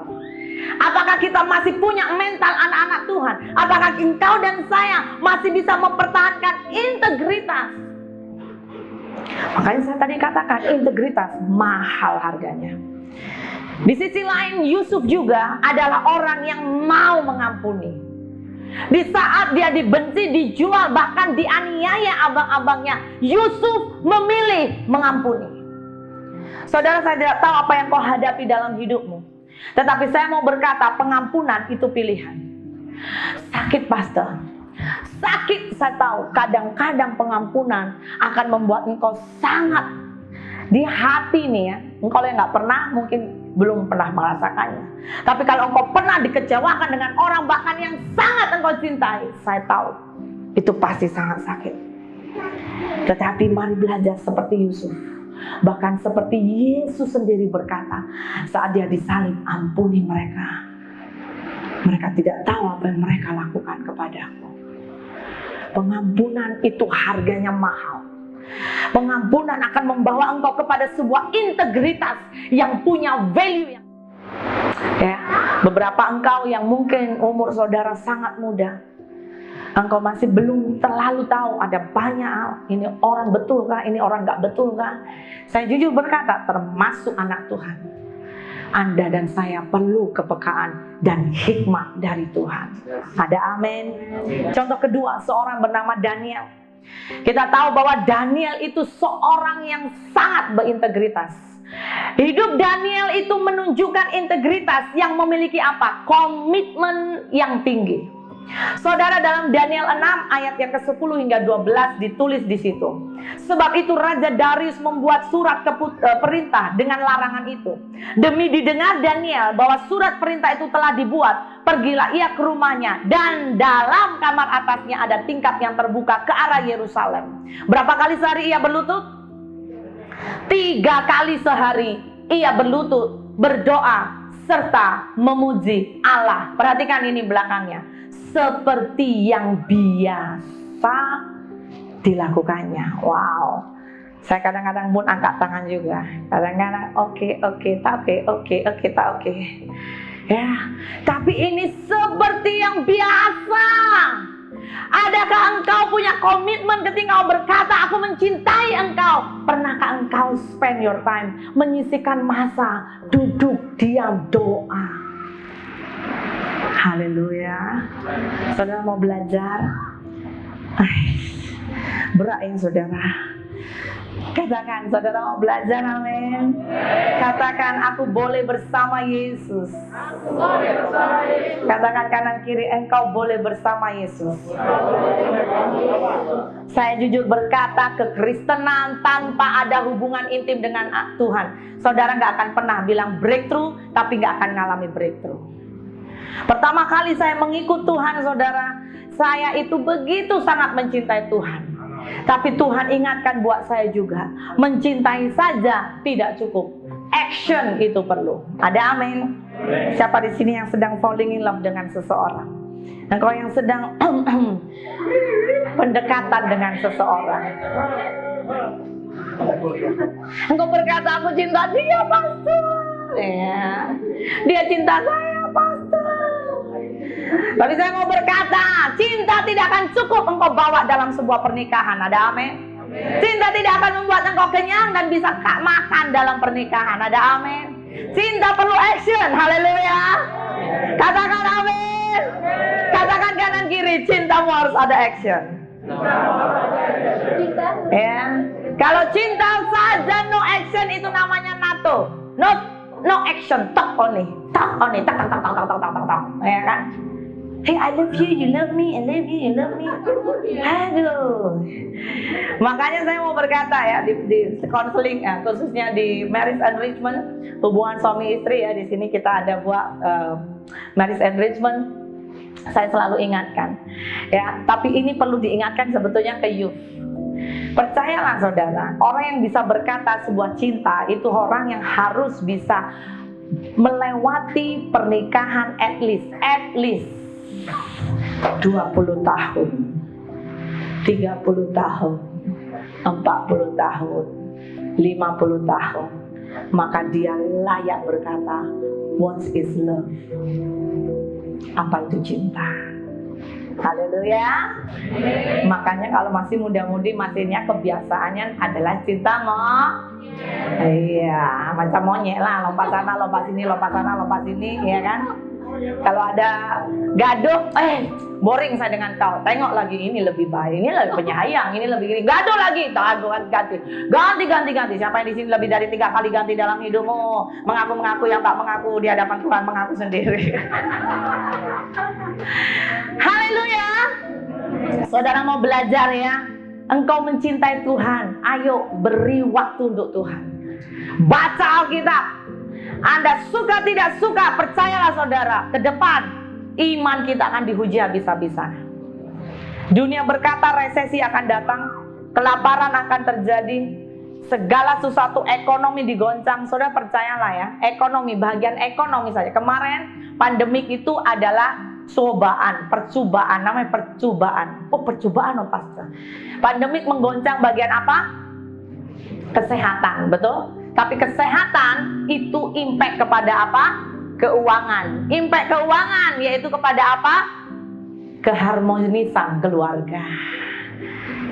Apakah kita masih punya mental anak-anak Tuhan? Apakah engkau dan saya masih bisa mempertahankan integritas? Makanya saya tadi katakan integritas mahal harganya. Di sisi lain, Yusuf juga adalah orang yang mau mengampuni. Di saat dia dibenci, dijual, bahkan dianiaya abang-abangnya, Yusuf memilih mengampuni. Saudara, saya tidak tahu apa yang kau hadapi dalam hidupmu. Tetapi saya mau berkata, pengampunan itu pilihan. Sakit pastor, sakit, saya tahu. Kadang-kadang pengampunan akan membuat engkau sangat di hati nih ya. Engkau yang nggak pernah mungkin belum pernah merasakannya. Tapi kalau engkau pernah dikecewakan dengan orang bahkan yang sangat engkau cintai, saya tahu itu pasti sangat sakit. Tetapi mari belajar seperti Yusuf. Bahkan seperti Yesus sendiri berkata, saat dia disalib, ampuni mereka. Mereka tidak tahu apa yang mereka lakukan kepadaku. Pengampunan itu harganya mahal. Pengampunan akan membawa engkau kepada sebuah integritas yang punya value. Ya, beberapa engkau yang mungkin umur saudara sangat muda, engkau masih belum terlalu tahu ada banyak hal. Ini orang betul kah? Ini orang nggak betul kah? Saya jujur berkata, termasuk anak Tuhan, Anda dan saya perlu kepekaan dan hikmat dari Tuhan. Ada amin. Contoh kedua, seorang bernama Daniel. Kita tahu bahwa Daniel itu seorang yang sangat berintegritas. Hidup Daniel itu menunjukkan integritas yang memiliki apa? Komitmen yang tinggi. Saudara, dalam Daniel 6 ayat yang ke-10 hingga 12 ditulis di situ. Sebab itu Raja Darius membuat surat perintah dengan larangan itu. Demi didengar Daniel bahwa surat perintah itu telah dibuat, pergilah ia ke rumahnya, dan dalam kamar atasnya ada tingkap yang terbuka ke arah Yerusalem. Berapa kali sehari ia berlutut? 3 kali sehari ia berlutut, berdoa, serta memuji Allah. Perhatikan ini belakangnya. Seperti yang biasa dilakukannya. Wow. Saya kadang-kadang pun angkat tangan juga. Kadang-kadang oke. Ya, tapi ini seperti yang biasa. Adakah engkau punya komitmen ketika engkau berkata, aku mencintai engkau? Pernahkah engkau spend your time menyisihkan masa duduk diam doa? Haleluya. Saudara mau belajar? Berat ya saudara. Katakan, saudara mau belajar, amin. Katakan, aku boleh bersama Yesus. Katakan kanan kiri, engkau boleh bersama Yesus. Saya jujur berkata, kekristenan tanpa ada hubungan intim dengan Tuhan, saudara gak akan pernah bilang breakthrough, tapi gak akan ngalami breakthrough. Pertama kali saya mengikut Tuhan, saudara, saya itu begitu sangat mencintai Tuhan. Tapi Tuhan ingatkan buat saya juga, mencintai saja tidak cukup, action itu perlu. Ada amin? Siapa di sini yang sedang falling in love dengan seseorang? Engkau yang sedang pendekatan dengan seseorang, engkau berkata, aku cinta dia, pastor. Ya. Dia cinta saya, pastor. Tapi saya mau berkata, cinta tidak akan cukup engkau bawa dalam sebuah pernikahan. Ada amin? Cinta tidak akan membuat engkau kenyang dan bisa makan dalam pernikahan. Ada amin? Cinta perlu action. Haleluya. Katakan amin. Katakan kanan kiri, cintamu harus ada action. Ya. Kalau cinta saja no action itu namanya NATO. No action, talk only, tak. Ya kan? Hey, I love you, you love me, I love you, you love me. Aduh. Makanya saya mau berkata ya, di counseling, khususnya di marriage enrichment, hubungan suami istri ya, di sini kita ada buat marriage enrichment. Saya selalu ingatkan, ya. Tapi ini perlu diingatkan sebetulnya ke youth. Percayalah saudara, orang yang bisa berkata sebuah cinta itu orang yang harus bisa melewati pernikahan at least 20 tahun, 30 tahun, 40 tahun, 50 tahun. Maka dia layak berkata, what is love? Apa itu cinta? Haleluya. Makanya kalau masih muda-mudi, masihnya kebiasaannya adalah cinta iya, macam monyet lah, lompat sana, lompat sini, lompat sana, lompat sini, ya kan? Kalau ada gaduh, boring saya dengan kau. Tengok lagi, ini lebih baik, ini lebih penyayang, ini lebih gini. Gaduh lagi, ganti. Siapa yang di sini lebih dari 3 kali ganti dalam hidupmu? Mengaku yang tak mengaku di hadapan Tuhan, mengaku sendiri. Haleluya. Saudara mau belajar ya? Engkau mencintai Tuhan, ayo beri waktu untuk Tuhan. Baca Alkitab. Anda suka tidak suka, percayalah saudara, ke depan iman kita akan diuji habis-habisan. Dunia berkata resesi akan datang, kelaparan akan terjadi, segala sesuatu ekonomi digoncang. Saudara percayalah ya, ekonomi, bagian ekonomi saja. Kemarin pandemik itu adalah percobaan, namanya percobaan. Oh, percobaan oh pastor. Pandemik menggoncang bagian apa? Kesehatan, betul? Tapi kesehatan itu impact kepada apa? Keuangan. Impact keuangan yaitu kepada apa? Keharmonisan keluarga.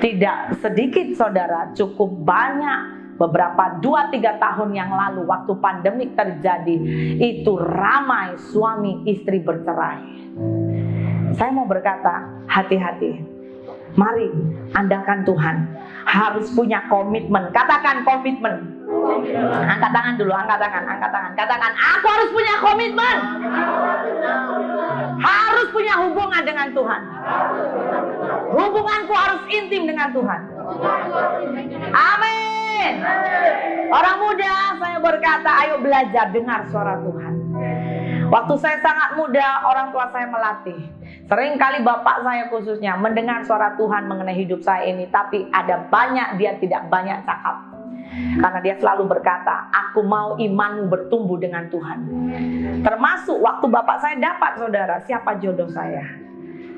Tidak sedikit saudara, cukup banyak. Beberapa 2-3 tahun yang lalu waktu pandemik terjadi, itu ramai suami istri bercerai. Saya mau berkata, hati-hati. Mari andalkan Tuhan. Harus punya komitmen. Katakan komitmen. Angkat tangan dulu, angkat tangan. Katakan, aku harus punya komitmen. Harus punya hubungan dengan Tuhan. Hubunganku harus intim dengan Tuhan. Amin. Orang muda, saya berkata, ayo belajar dengar suara Tuhan. Waktu saya sangat muda, orang tua saya melatih. Seringkali bapak saya khususnya mendengar suara Tuhan mengenai hidup saya ini, tapi ada banyak dia tidak banyak cakap. Karena dia selalu berkata, aku mau imanmu bertumbuh dengan Tuhan. Termasuk waktu bapak saya dapat, saudara, siapa jodoh saya.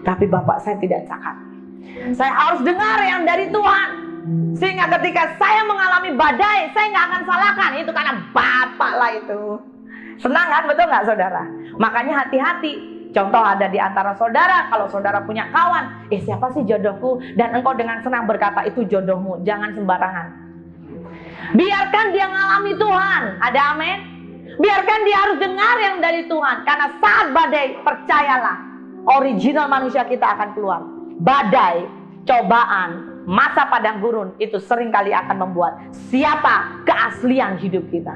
Tapi bapak saya tidak cakap. Saya harus dengar yang dari Tuhan. Sehingga ketika saya mengalami badai, saya nggak akan salahkan. Itu karena bapak lah itu. Senang kan, betul nggak saudara? Makanya hati-hati. Contoh ada di antara saudara, kalau saudara punya kawan, siapa sih jodohku? Dan engkau dengan senang berkata, itu jodohmu. Jangan sembarangan. Biarkan dia mengalami Tuhan. Ada amin? Biarkan dia harus dengar yang dari Tuhan. Karena saat badai, percayalah, original manusia kita akan keluar. Badai, cobaan, masa padang gurun, itu seringkali akan membuat siapa keaslian hidup kita.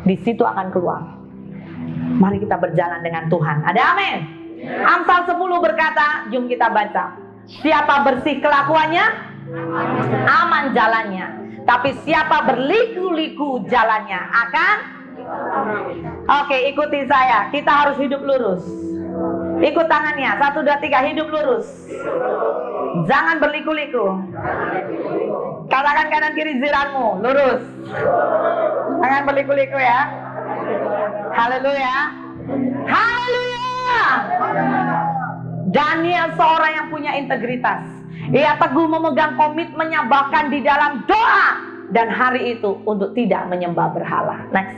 Di situ akan keluar. Mari kita berjalan dengan Tuhan. Ada amin? Amsal 10 berkata, jom kita baca. Siapa bersih kelakuannya, aman jalannya. Tapi siapa berliku-liku jalannya akan. Oke, ikuti saya. Kita harus hidup lurus. Ikut tangannya. 1, 2, 3, hidup lurus. Jangan berliku-liku. Katakan kanan kiri jiranmu, lurus. Jangan berliku-liku ya. Haleluya. Haleluya. Daniel seorang yang punya integritas. Ia teguh memegang komitmennya bahkan di dalam doa. Dan hari itu untuk tidak menyembah berhala. Next.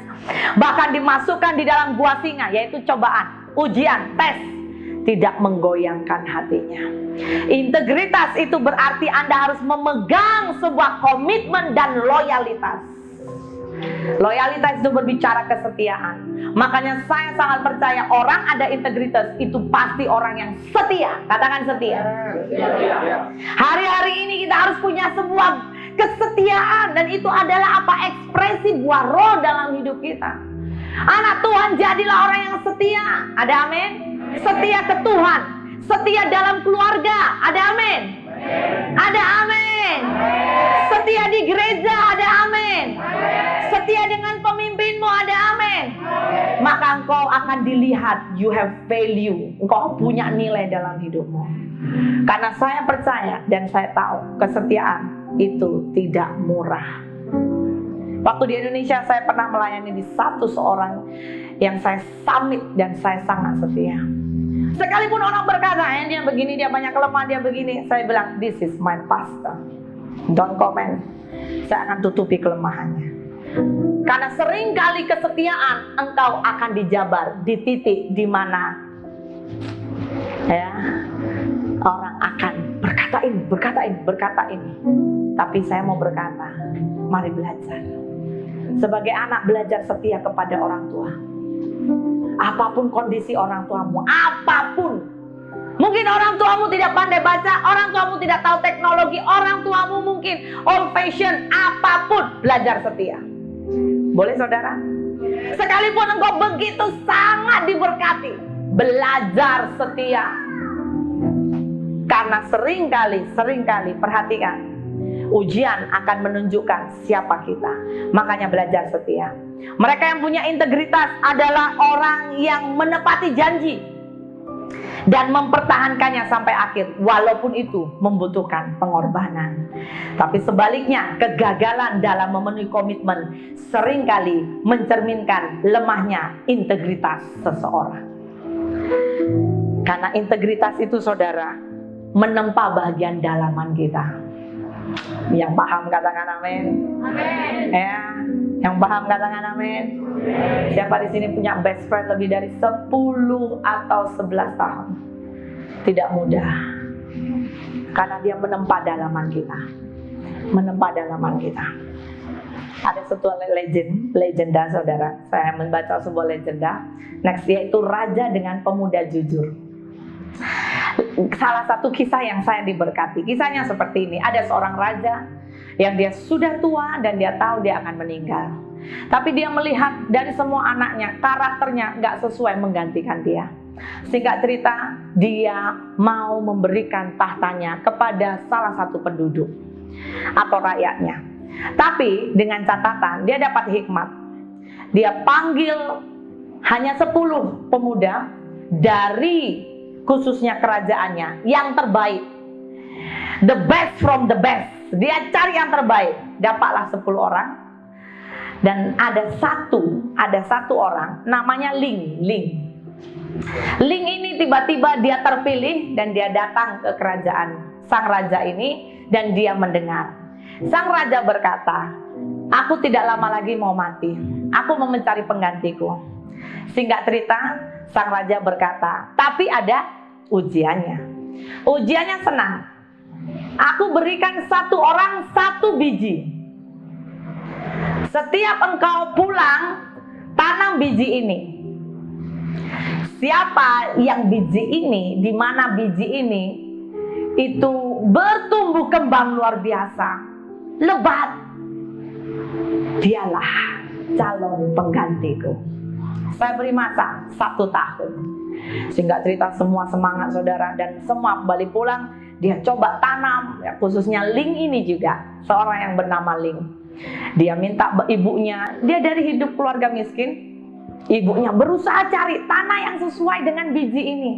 Bahkan dimasukkan di dalam gua singa, yaitu cobaan, ujian, tes. Tidak menggoyangkan hatinya. Integritas itu berarti Anda harus memegang sebuah komitmen dan loyalitas. Loyalitas itu berbicara kesetiaan. Makanya saya sangat percaya orang ada integritas itu pasti orang yang setia. Katakan setia. Hari-hari ini kita harus punya sebuah kesetiaan. Dan itu adalah apa? Ekspresi buah roh dalam hidup kita. Anak Tuhan, jadilah orang yang setia. Ada amin? Setia ke Tuhan. Setia dalam keluarga. Ada amin? Ada amin. Setia di gereja. Ada amin. Setia dengan pemimpinmu. Ada amin. Maka engkau akan dilihat, you have value. Engkau punya nilai dalam hidupmu. Karena saya percaya dan saya tahu kesetiaan itu tidak murah. Waktu di Indonesia saya pernah melayani di seorang yang saya summit dan saya sangat setia. Sekalipun orang berkata, dia begini, dia banyak kelemahan, dia begini, saya bilang, this is my pastor. Don't comment. Saya akan tutupi kelemahannya. Karena seringkali kesetiaan engkau akan dijabar di titik di mana orang akan berkata ini. Tapi saya mau berkata, mari belajar. Sebagai anak, belajar setia kepada orang tua. Apapun kondisi orang tuamu, apapun. Mungkin orang tuamu tidak pandai baca, orang tuamu tidak tahu teknologi, orang tuamu mungkin old fashion, apapun, belajar setia. Boleh saudara? Sekalipun engkau begitu sangat diberkati, belajar setia. Karena seringkali, perhatikan, ujian akan menunjukkan siapa kita. Makanya belajar setia. Mereka yang punya integritas adalah orang yang menepati janji dan mempertahankannya sampai akhir, walaupun itu membutuhkan pengorbanan. Tapi sebaliknya, kegagalan dalam memenuhi komitmen seringkali mencerminkan lemahnya integritas seseorang. Karena integritas itu, saudara, menempa bagian dalaman kita. Yang paham katakan amin. Amin. Ya, yang paham katakan amin. Siapa di sini punya best friend lebih dari 10 atau 11 tahun? Tidak mudah. Karena dia menempa dalaman kita. Menempa dalaman kita. Ada satu legenda saudara. Saya membaca sebuah legenda. Next, yaitu raja dengan pemuda jujur. Salah satu kisah yang saya diberkati, kisahnya seperti ini. Ada seorang raja yang dia sudah tua dan dia tahu dia akan meninggal. Tapi dia melihat dari semua anaknya, karakternya nggak sesuai menggantikan dia. Singkat cerita, dia mau memberikan tahtanya kepada salah satu penduduk atau rakyatnya. Tapi dengan catatan, dia dapat hikmat. Dia panggil hanya 10 pemuda dari khususnya kerajaannya yang terbaik. The best from the best. Dia cari yang terbaik. Dapatlah 10 orang. Dan ada satu orang namanya Ling. Ling ini tiba-tiba dia terpilih dan dia datang ke kerajaan sang raja ini dan dia mendengar. Sang raja berkata, "Aku tidak lama lagi mau mati. Aku mau mencari penggantiku." Singkat cerita, sang raja berkata, "Tapi ada ujiannya." Ujiannya senang. "Aku berikan 1 orang 1 biji. Setiap engkau pulang, tanam biji ini. Siapa yang biji ini, di mana biji ini itu bertumbuh kembang luar biasa, lebat, dialah calon penggantiku. Saya beri masa 1 tahun." Singkat cerita, semua semangat saudara dan semua kembali pulang. Dia coba tanam, khususnya Ling ini juga, seorang yang bernama Ling. Dia minta ibunya, dia dari hidup keluarga miskin. Ibunya berusaha cari tanah yang sesuai dengan biji ini.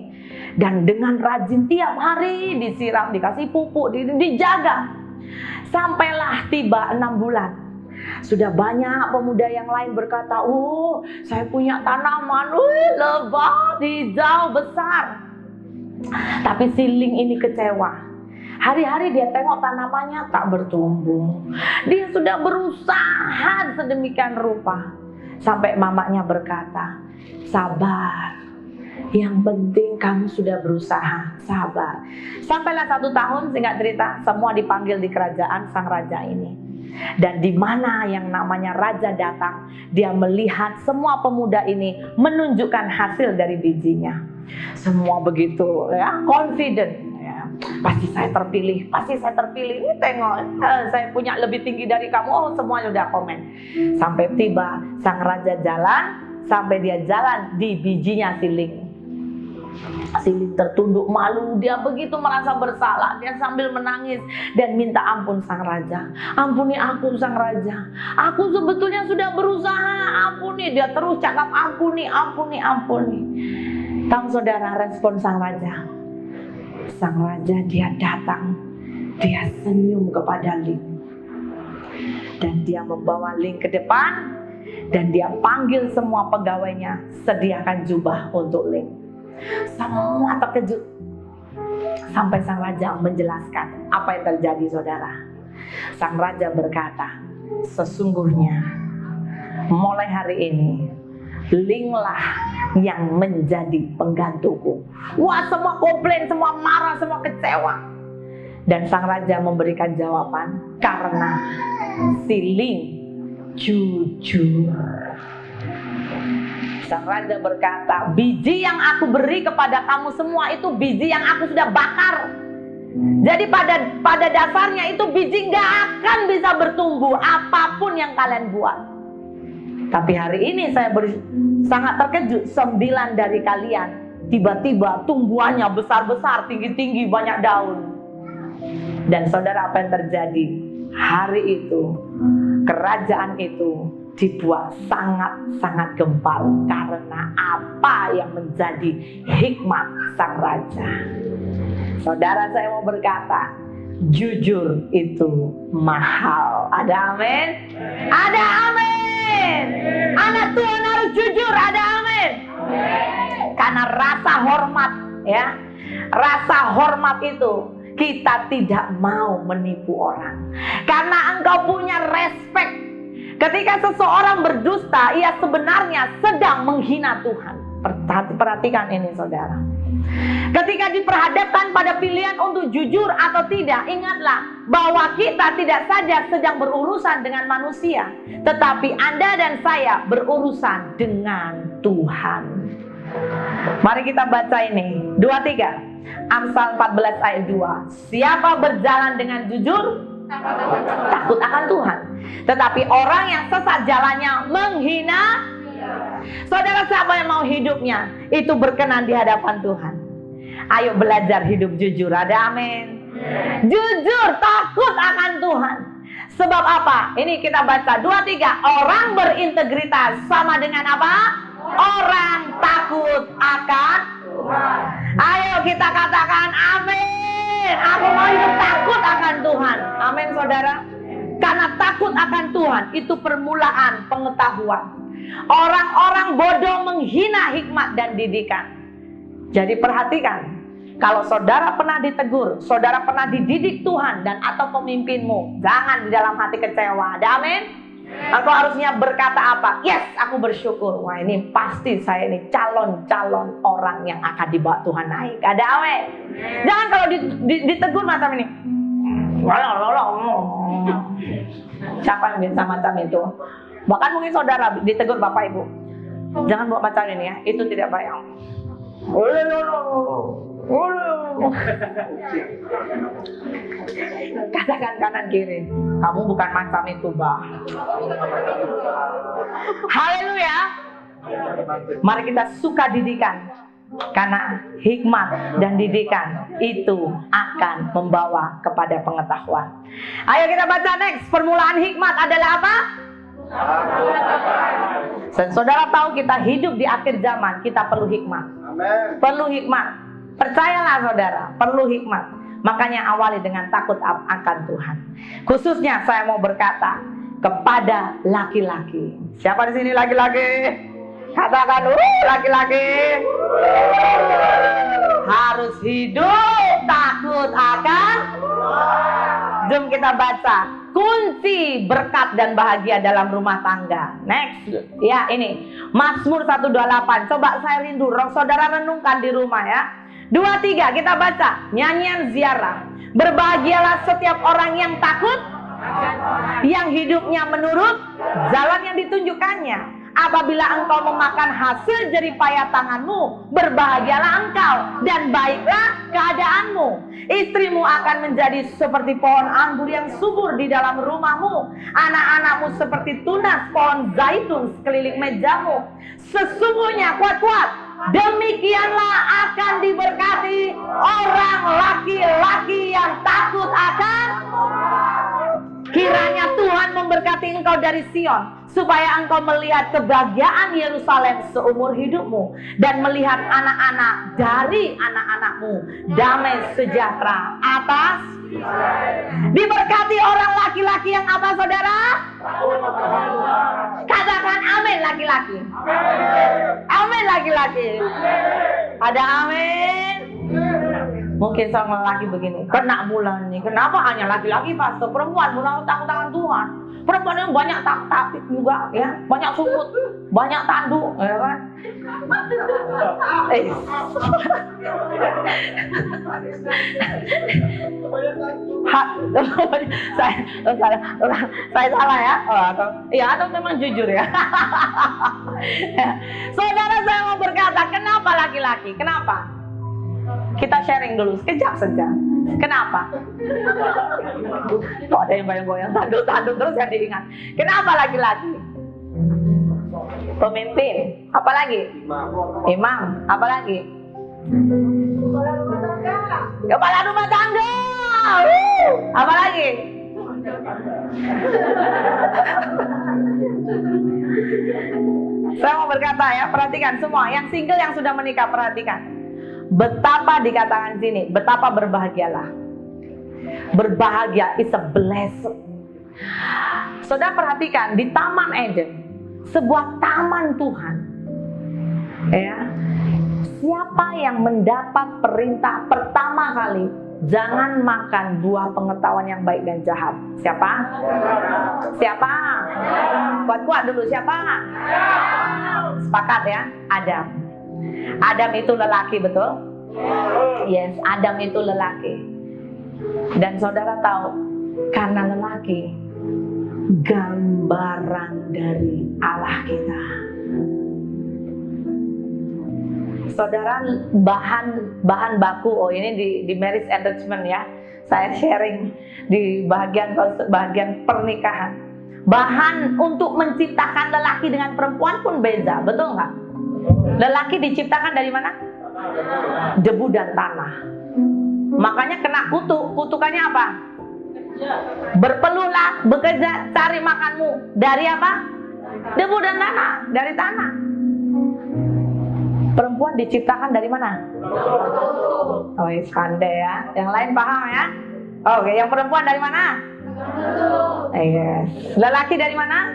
Dan dengan rajin tiap hari disiram, dikasih pupuk, dijaga. Sampailah tiba 6 bulan. Sudah banyak pemuda yang lain berkata, "Oh, saya punya tanaman, lebat, hijau, besar." Tapi si Ling ini kecewa. Hari-hari dia tengok tanamannya tak bertumbuh. Dia sudah berusaha sedemikian rupa. Sampai mamanya berkata, "Sabar. Yang penting kamu sudah berusaha, sabar." Sampailah 1 tahun, singkat cerita, semua dipanggil di kerajaan sang raja ini. Dan di mana yang namanya raja datang, dia melihat semua pemuda ini menunjukkan hasil dari bijinya. Semua begitu ya, confident ya. Pasti saya terpilih, pasti saya terpilih. Ini tengok, saya punya lebih tinggi dari kamu. Oh, semuanya udah komen. Sampai tiba sang raja jalan, sampai dia jalan di bijinya si Ling. Si Ling tertunduk malu, dia begitu merasa bersalah. Dia sambil menangis dan minta ampun sang raja. "Ampuni aku sang raja, aku sebetulnya sudah berusaha, ampuni." Dia terus cakap, "Ampuni, ampuni, ampuni." Tahu saudara respon sang raja? Sang raja dia datang, dia senyum kepada Ling. Dan dia membawa Ling ke depan. Dan dia panggil semua pegawainya, sediakan jubah untuk Ling. Semua terkejut. Sampai sang raja menjelaskan apa yang terjadi saudara. Sang raja berkata, "Sesungguhnya mulai hari ini Linglah yang menjadi penggantuku." Wah, semua komplain, semua marah, semua kecewa. Dan sang raja memberikan jawaban, "Karena si Ling jujur." Sang raja berkata, "Biji yang aku beri kepada kamu semua itu biji yang aku sudah bakar. Jadi pada dasarnya itu biji nggak akan bisa bertumbuh apapun yang kalian buat. Tapi hari ini saya sangat terkejut, 9 dari kalian tiba-tiba tumbuhannya besar-besar, tinggi-tinggi, banyak daun." Dan saudara, apa yang terjadi? Hari itu kerajaan itu dibuat sangat-sangat gempar karena apa yang menjadi hikmat sang raja. Saudara, saya mau berkata, jujur itu mahal. Ada amin? Ada amin. Anak Tuhan harus jujur, ada amin. Karena rasa hormat ya, rasa hormat itu kita tidak mau menipu orang. Karena engkau punya respect. Ketika seseorang berdusta, ia sebenarnya sedang menghina Tuhan. Perhatikan ini saudara. Ketika diperhadapkan pada pilihan untuk jujur atau tidak, ingatlah bahwa kita tidak saja sedang berurusan dengan manusia, tetapi Anda dan saya berurusan dengan Tuhan. Mari kita baca ini, 2-3. Amsal 14 ayat 2. Siapa berjalan dengan jujur, takut akan Tuhan. Tetapi orang yang sesat jalannya menghina. Saudara, siapa yang mau hidupnya itu berkenan di hadapan Tuhan? Ayo belajar hidup jujur. Ada amin. Jujur, takut akan Tuhan. Sebab apa? Ini kita baca 2-3. Orang berintegritas sama dengan apa? Orang takut akan Tuhan. Ayo kita katakan amin. Aku mau hidup takut akan Tuhan. Amin, saudara. Karena takut akan Tuhan itu permulaan pengetahuan. Orang-orang bodoh menghina hikmat dan didikan. Jadi perhatikan, kalau saudara pernah ditegur, saudara pernah dididik Tuhan dan atau pemimpinmu, jangan di dalam hati kecewa. Ada amin? Engkau harusnya berkata apa? Yes, aku bersyukur. Wah, ini pasti saya ini calon-calon orang yang akan dibawa Tuhan naik. Ada amin? Jangan kalau ditegur macam ini. Siapa yang bisa macam itu? Bahkan mungkin saudara ditegur Bapak Ibu, jangan buat macam ini ya, itu tidak baik. Katakan kanan kiri, kamu bukan macam itu, Bah. Haleluya. Mari kita suka didikan, karena hikmat dan didikan itu akan membawa kepada pengetahuan. Ayo kita baca next. Permulaan hikmat adalah apa? Dan saudara tahu kita hidup di akhir zaman, kita perlu hikmat. Amen. Perlu hikmat. Percayalah saudara, perlu hikmat. Makanya awali dengan takut akan Tuhan. Khususnya saya mau berkata kepada laki-laki. Siapa di sini laki-laki? Katakan, laki-laki harus hidup takut akan. Jom kita baca kunci berkat dan bahagia dalam rumah tangga. Next, ya ini Mazmur 128. Coba saya rindu, saudara renungkan di rumah ya. 2-3 kita baca nyanyian ziarah. Berbahagialah setiap orang yang takut, yang hidupnya menurut jalan yang ditunjukkannya. Apabila engkau memakan hasil jeripaya tanganmu, berbahagialah engkau dan baiklah keadaanmu. Istrimu akan menjadi seperti pohon anggur yang subur di dalam rumahmu. Anak-anakmu seperti tunas pohon zaitun sekeliling mejamu. Sesungguhnya kuat-kuat, demikianlah akan diberkati orang laki-laki yang takut akan. Kiranya Tuhan memberkati engkau dari Sion, supaya engkau melihat kebahagiaan Yerusalem seumur hidupmu, dan melihat anak-anak dari anak-anakmu damai sejahtera atas. Diberkati orang laki-laki yang apa, saudara? Katakan amin laki-laki. Amin laki-laki. Ada amin. Mungkin sama laki begini, kena bulan nih. Kenapa hanya laki-laki, pastor? Perempuan mulai takut akan Tuhan. Perempuan yang banyak takut juga, ya, banyak sumut, banyak tanduk, ya kan? Saya salah ya? Atau memang jujur ya? Saudara, saya mau berkata, kenapa laki-laki? Kenapa? Kita sharing dulu sekejap saja. Kenapa? Kok ada yang goyang-goyang, tanduk-tanduk terus yang diingat. Kenapa laki-laki? Pemimpin. Apa lagi? Imam. Apa lagi? Kepala rumah tangga. Apa lagi? Saya mau berkata ya, perhatikan semua. Yang single, yang sudah menikah, perhatikan. Betapa dikatakan sini, betapa berbahagialah. Berbahagia is a blessing. Saudara perhatikan di Taman Eden, sebuah taman Tuhan. Ya. Siapa yang mendapat perintah pertama kali, jangan makan buah pengetahuan yang baik dan jahat? Siapa? Siapa? Kuat-kuat dulu, siapa? Sepakat ya? Adam. Adam itu lelaki, betul? Yes, Adam itu lelaki. Dan saudara tahu, karena lelaki, gambaran dari Allah kita. Saudara, bahan baku, ini di marriage enrichment ya. Saya sharing di bagian pernikahan. Bahan untuk menciptakan lelaki dengan perempuan pun beda, betul nggak? Lelaki diciptakan dari mana? Debu dan tanah. Makanya kena kutukannya apa? Berpeluhlah, bekerja, cari makanmu. Dari apa? Debu dan tanah, dari tanah. Perempuan diciptakan dari mana? Oh, pandai ya. Yang lain paham ya? Oke, yang perempuan dari mana? Yes. Lelaki dari mana?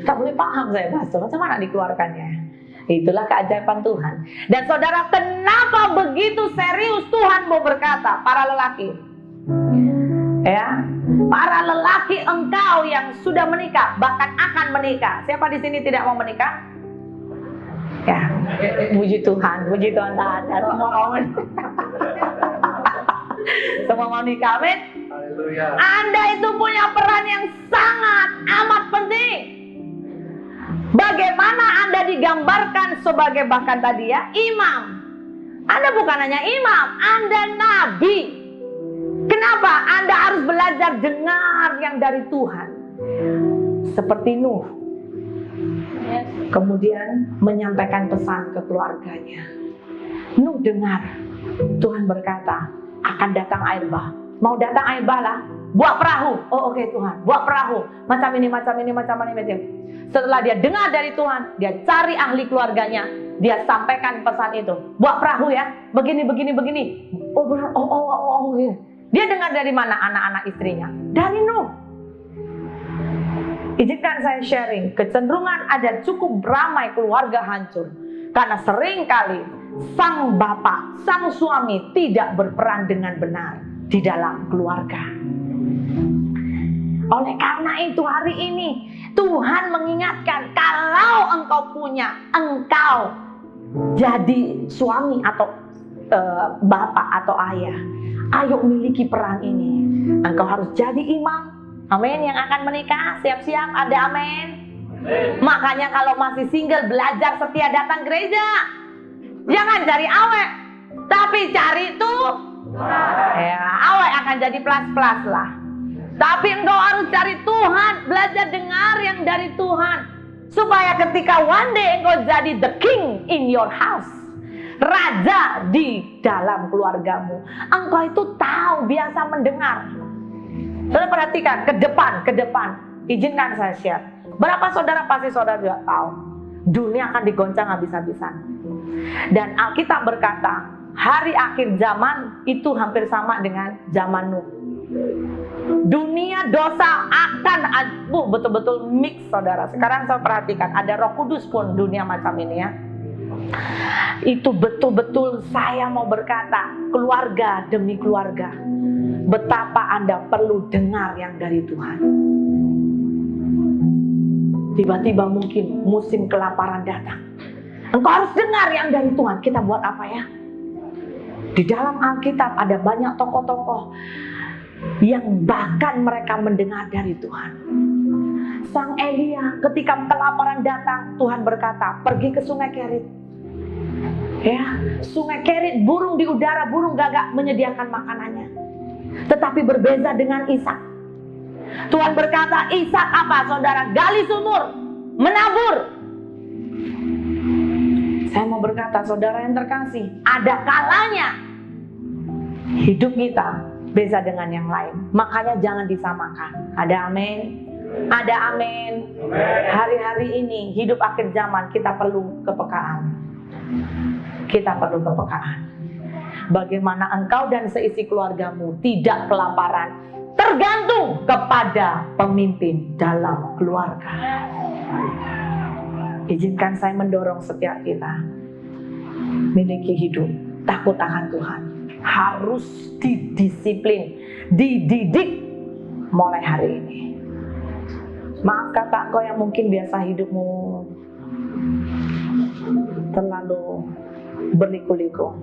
Tak boleh paham saya, Pastor. Macam mana dikeluarkannya? Itulah keajaiban Tuhan. Dan saudara, kenapa begitu serius Tuhan mau berkata, para lelaki? Ya, para lelaki engkau yang sudah menikah, bahkan akan menikah. Siapa di sini tidak mau menikah? Ya, puji Tuhan tak ada. Semua mau menikah. Semua mau nikah, amin. Anda itu punya peran yang sangat amat penting. Bagaimana Anda digambarkan sebagai bahkan tadi ya, imam. Anda bukan hanya imam, Anda nabi. Kenapa? Anda harus belajar dengar yang dari Tuhan. Seperti Nuh. Kemudian menyampaikan pesan ke keluarganya. Nuh dengar. Tuhan berkata, akan datang air bah. Mau datang air bah lah. Buat perahu. Oh oke, Tuhan. Buat perahu. Macam ini. Setelah dia dengar dari Tuhan, dia cari ahli keluarganya. Dia sampaikan pesan itu. Buat perahu ya. Begini. Oh benar. Oh. Dia dengar dari mana anak-anak istrinya? Dari Nuh. Izinkan saya sharing. Kecenderungan ada cukup ramai keluarga hancur. Karena seringkali sang bapak, sang suami tidak berperan dengan benar di dalam keluarga. Oleh karena itu hari ini Tuhan mengingatkan, kalau engkau jadi suami atau bapak atau ayah, ayo miliki peran ini. Engkau harus jadi imam. Amin. Yang akan menikah, siap-siap, ada amin. Makanya kalau masih single, belajar setia datang gereja. Jangan cari awet, tapi cari itu ya, awet akan jadi plus-plus lah. Tapi engkau harus cari Tuhan, belajar dengar yang dari Tuhan. Supaya ketika one day engkau jadi the king in your house, raja di dalam keluargamu, engkau itu tahu, biasa mendengar. Saudara perhatikan, ke depan. Izinkan saya share. Berapa saudara pasti saudara juga tahu, dunia akan digoncang habis-habisan. Dan Alkitab berkata, hari akhir zaman itu hampir sama dengan zaman Nuh. Dunia dosa akan betul-betul mix, saudara. Sekarang saya perhatikan, ada Roh Kudus pun dunia macam ini ya. Itu betul-betul saya mau berkata, keluarga demi keluarga, betapa Anda perlu dengar yang dari Tuhan. Tiba-tiba mungkin musim kelaparan datang. Engkau harus dengar yang dari Tuhan. Kita buat apa ya? Di dalam Alkitab ada banyak tokoh-tokoh yang bahkan mereka mendengar dari Tuhan. Sang Elia ketika kelaparan datang, Tuhan berkata, pergi ke sungai Kerit. Ya, sungai Kerit, burung di udara, burung gagak menyediakan makanannya. Tetapi berbeza dengan Ishak. Tuhan berkata, Ishak apa saudara? Gali sumur, menabur. Saya mau berkata, saudara yang terkasih, ada kalanya hidup kita beza dengan yang lain. Makanya jangan disamakan. Ada amin? Ada amin. Hari-hari ini hidup akhir zaman, kita perlu kepekaan. Kita perlu kepekaan. Bagaimana engkau dan seisi keluargamu tidak kelaparan, tergantung kepada pemimpin dalam keluarga. Izinkan saya mendorong setiap kita miliki hidup takut akan Tuhan. Harus didisiplin, dididik mulai hari ini. Maaf kata engkau yang mungkin biasa hidupmu terlalu berliku-liku.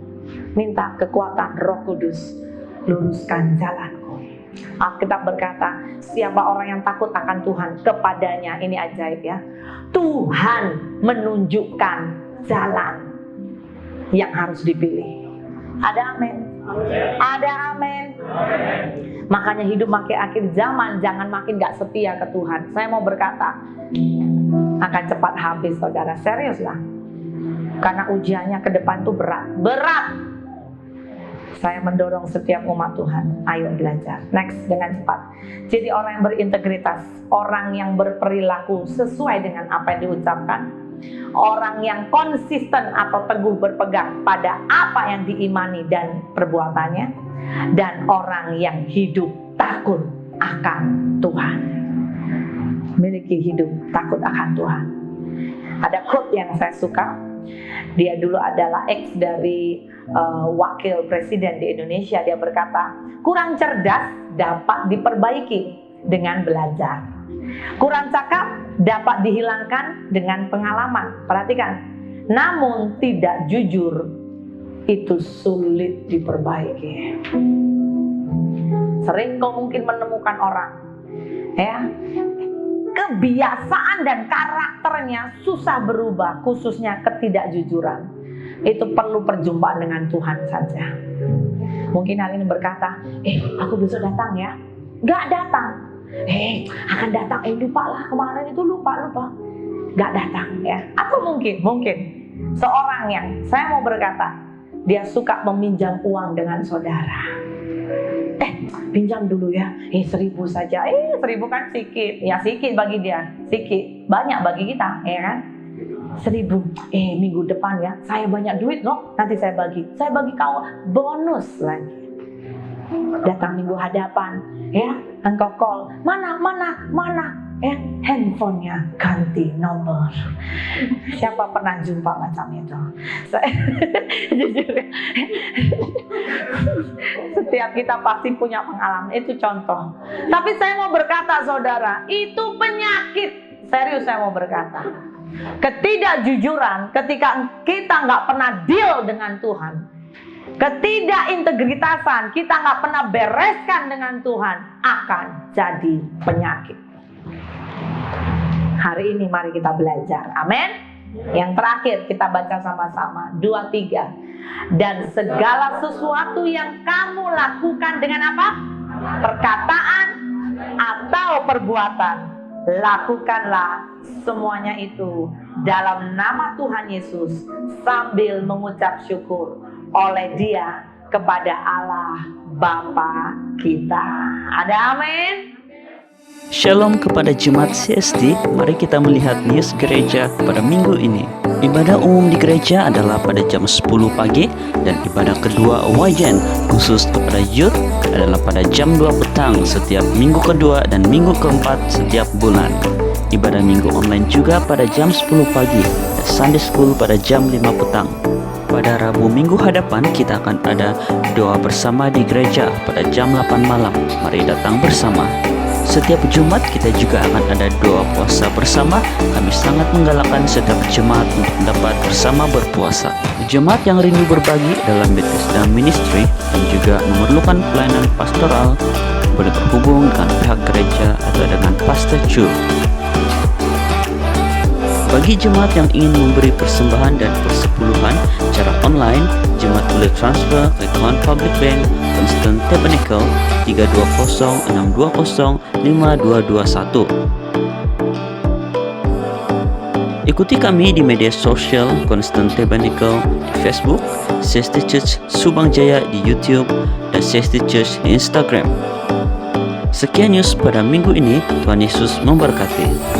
Minta kekuatan Roh Kudus, luruskan jalanku. Alkitab berkata, siapa orang yang takut akan Tuhan, kepadanya, ini ajaib ya, Tuhan menunjukkan jalan yang harus dipilih. Ada amin? Ada amin? Makanya hidup makin akhir zaman, jangan makin gak setia ke Tuhan. Saya mau berkata, akan cepat habis saudara, serius lah. Karena ujiannya ke depan tuh berat. Saya mendorong setiap umat Tuhan, ayo belajar. Next, dengan cepat. Jadi orang yang berintegritas, orang yang berperilaku sesuai dengan apa yang diucapkan, orang yang konsisten atau teguh berpegang pada apa yang diimani dan perbuatannya, dan orang yang hidup takut akan Tuhan. Miliki hidup takut akan Tuhan. Ada quote yang saya suka. Dia dulu adalah ex dari wakil presiden di Indonesia. Dia berkata, kurang cerdas dapat diperbaiki dengan belajar. Kurang cakap dapat dihilangkan dengan pengalaman. Perhatikan. Namun tidak jujur itu sulit diperbaiki. Sering kau mungkin menemukan orang, ya, kebiasaan dan karakternya susah berubah, khususnya ketidakjujuran. Itu perlu perjumpaan dengan Tuhan saja. Mungkin hari ini berkata, aku besok datang ya. Gak datang. Akan datang, lupa lah kemarin itu lupa. Gak datang ya. Atau mungkin seorang yang, saya mau berkata, dia suka meminjam uang dengan saudara. Pinjam dulu ya, 1.000 saja. 1.000 kan sedikit. Ya sedikit bagi dia, sedikit. Banyak bagi kita, ya kan? 1.000. Minggu depan ya, saya banyak duit loh. Nanti saya bagi kau bonus lagi. Datang minggu hadapan, ya, engkau call. Mana? Handphonenya ganti nomor. Siapa pernah jumpa macam itu? Jujur ya. Setiap kita pasti punya pengalaman. Itu contoh. Tapi saya mau berkata saudara, itu penyakit. Serius saya mau berkata. Ketidakjujuran ketika kita nggak pernah deal dengan Tuhan. Ketidakintegritasan, kita nggak pernah bereskan dengan Tuhan, akan jadi penyakit. Hari ini mari kita belajar. Amin. Yang terakhir kita baca sama-sama 2-3. Dan segala sesuatu yang kamu lakukan dengan apa? Perkataan atau perbuatan, lakukanlah semuanya itu dalam nama Tuhan Yesus sambil mengucap syukur oleh Dia kepada Allah Bapa kita. Ada amin?
Shalom kepada Jemaat CSD, mari kita melihat news gereja pada minggu ini. Ibadah umum di gereja adalah pada jam 10 pagi dan ibadah kedua wajen khusus kepada youth adalah pada jam 2 petang setiap minggu kedua dan minggu keempat setiap bulan. Ibadah minggu online juga pada jam 10 pagi dan Sunday School pada jam 5 petang. Pada Rabu minggu hadapan kita akan ada doa bersama di gereja pada jam 8 malam. Mari datang bersama. Setiap Jumat kita juga akan ada doa puasa bersama. Kami sangat menggalakkan setiap jemaat untuk dapat bersama berpuasa. Jemaat yang rindu berbagi dalam Bethesda Ministry dan juga memerlukan pelayanan pastoral boleh berhubung dengan pihak gereja atau dengan Pastor Chu. Bagi jemaat yang ingin memberi persembahan dan persepuluhan secara online, jemaat boleh transfer ke account Public Bank Constant Tabernacle 320-620-5221. Ikuti kami di media sosial Constant Tabernacle di Facebook, CST Church Subang Jaya di YouTube, dan CST Church di Instagram. Sekian news pada minggu ini. Tuhan Yesus memberkati.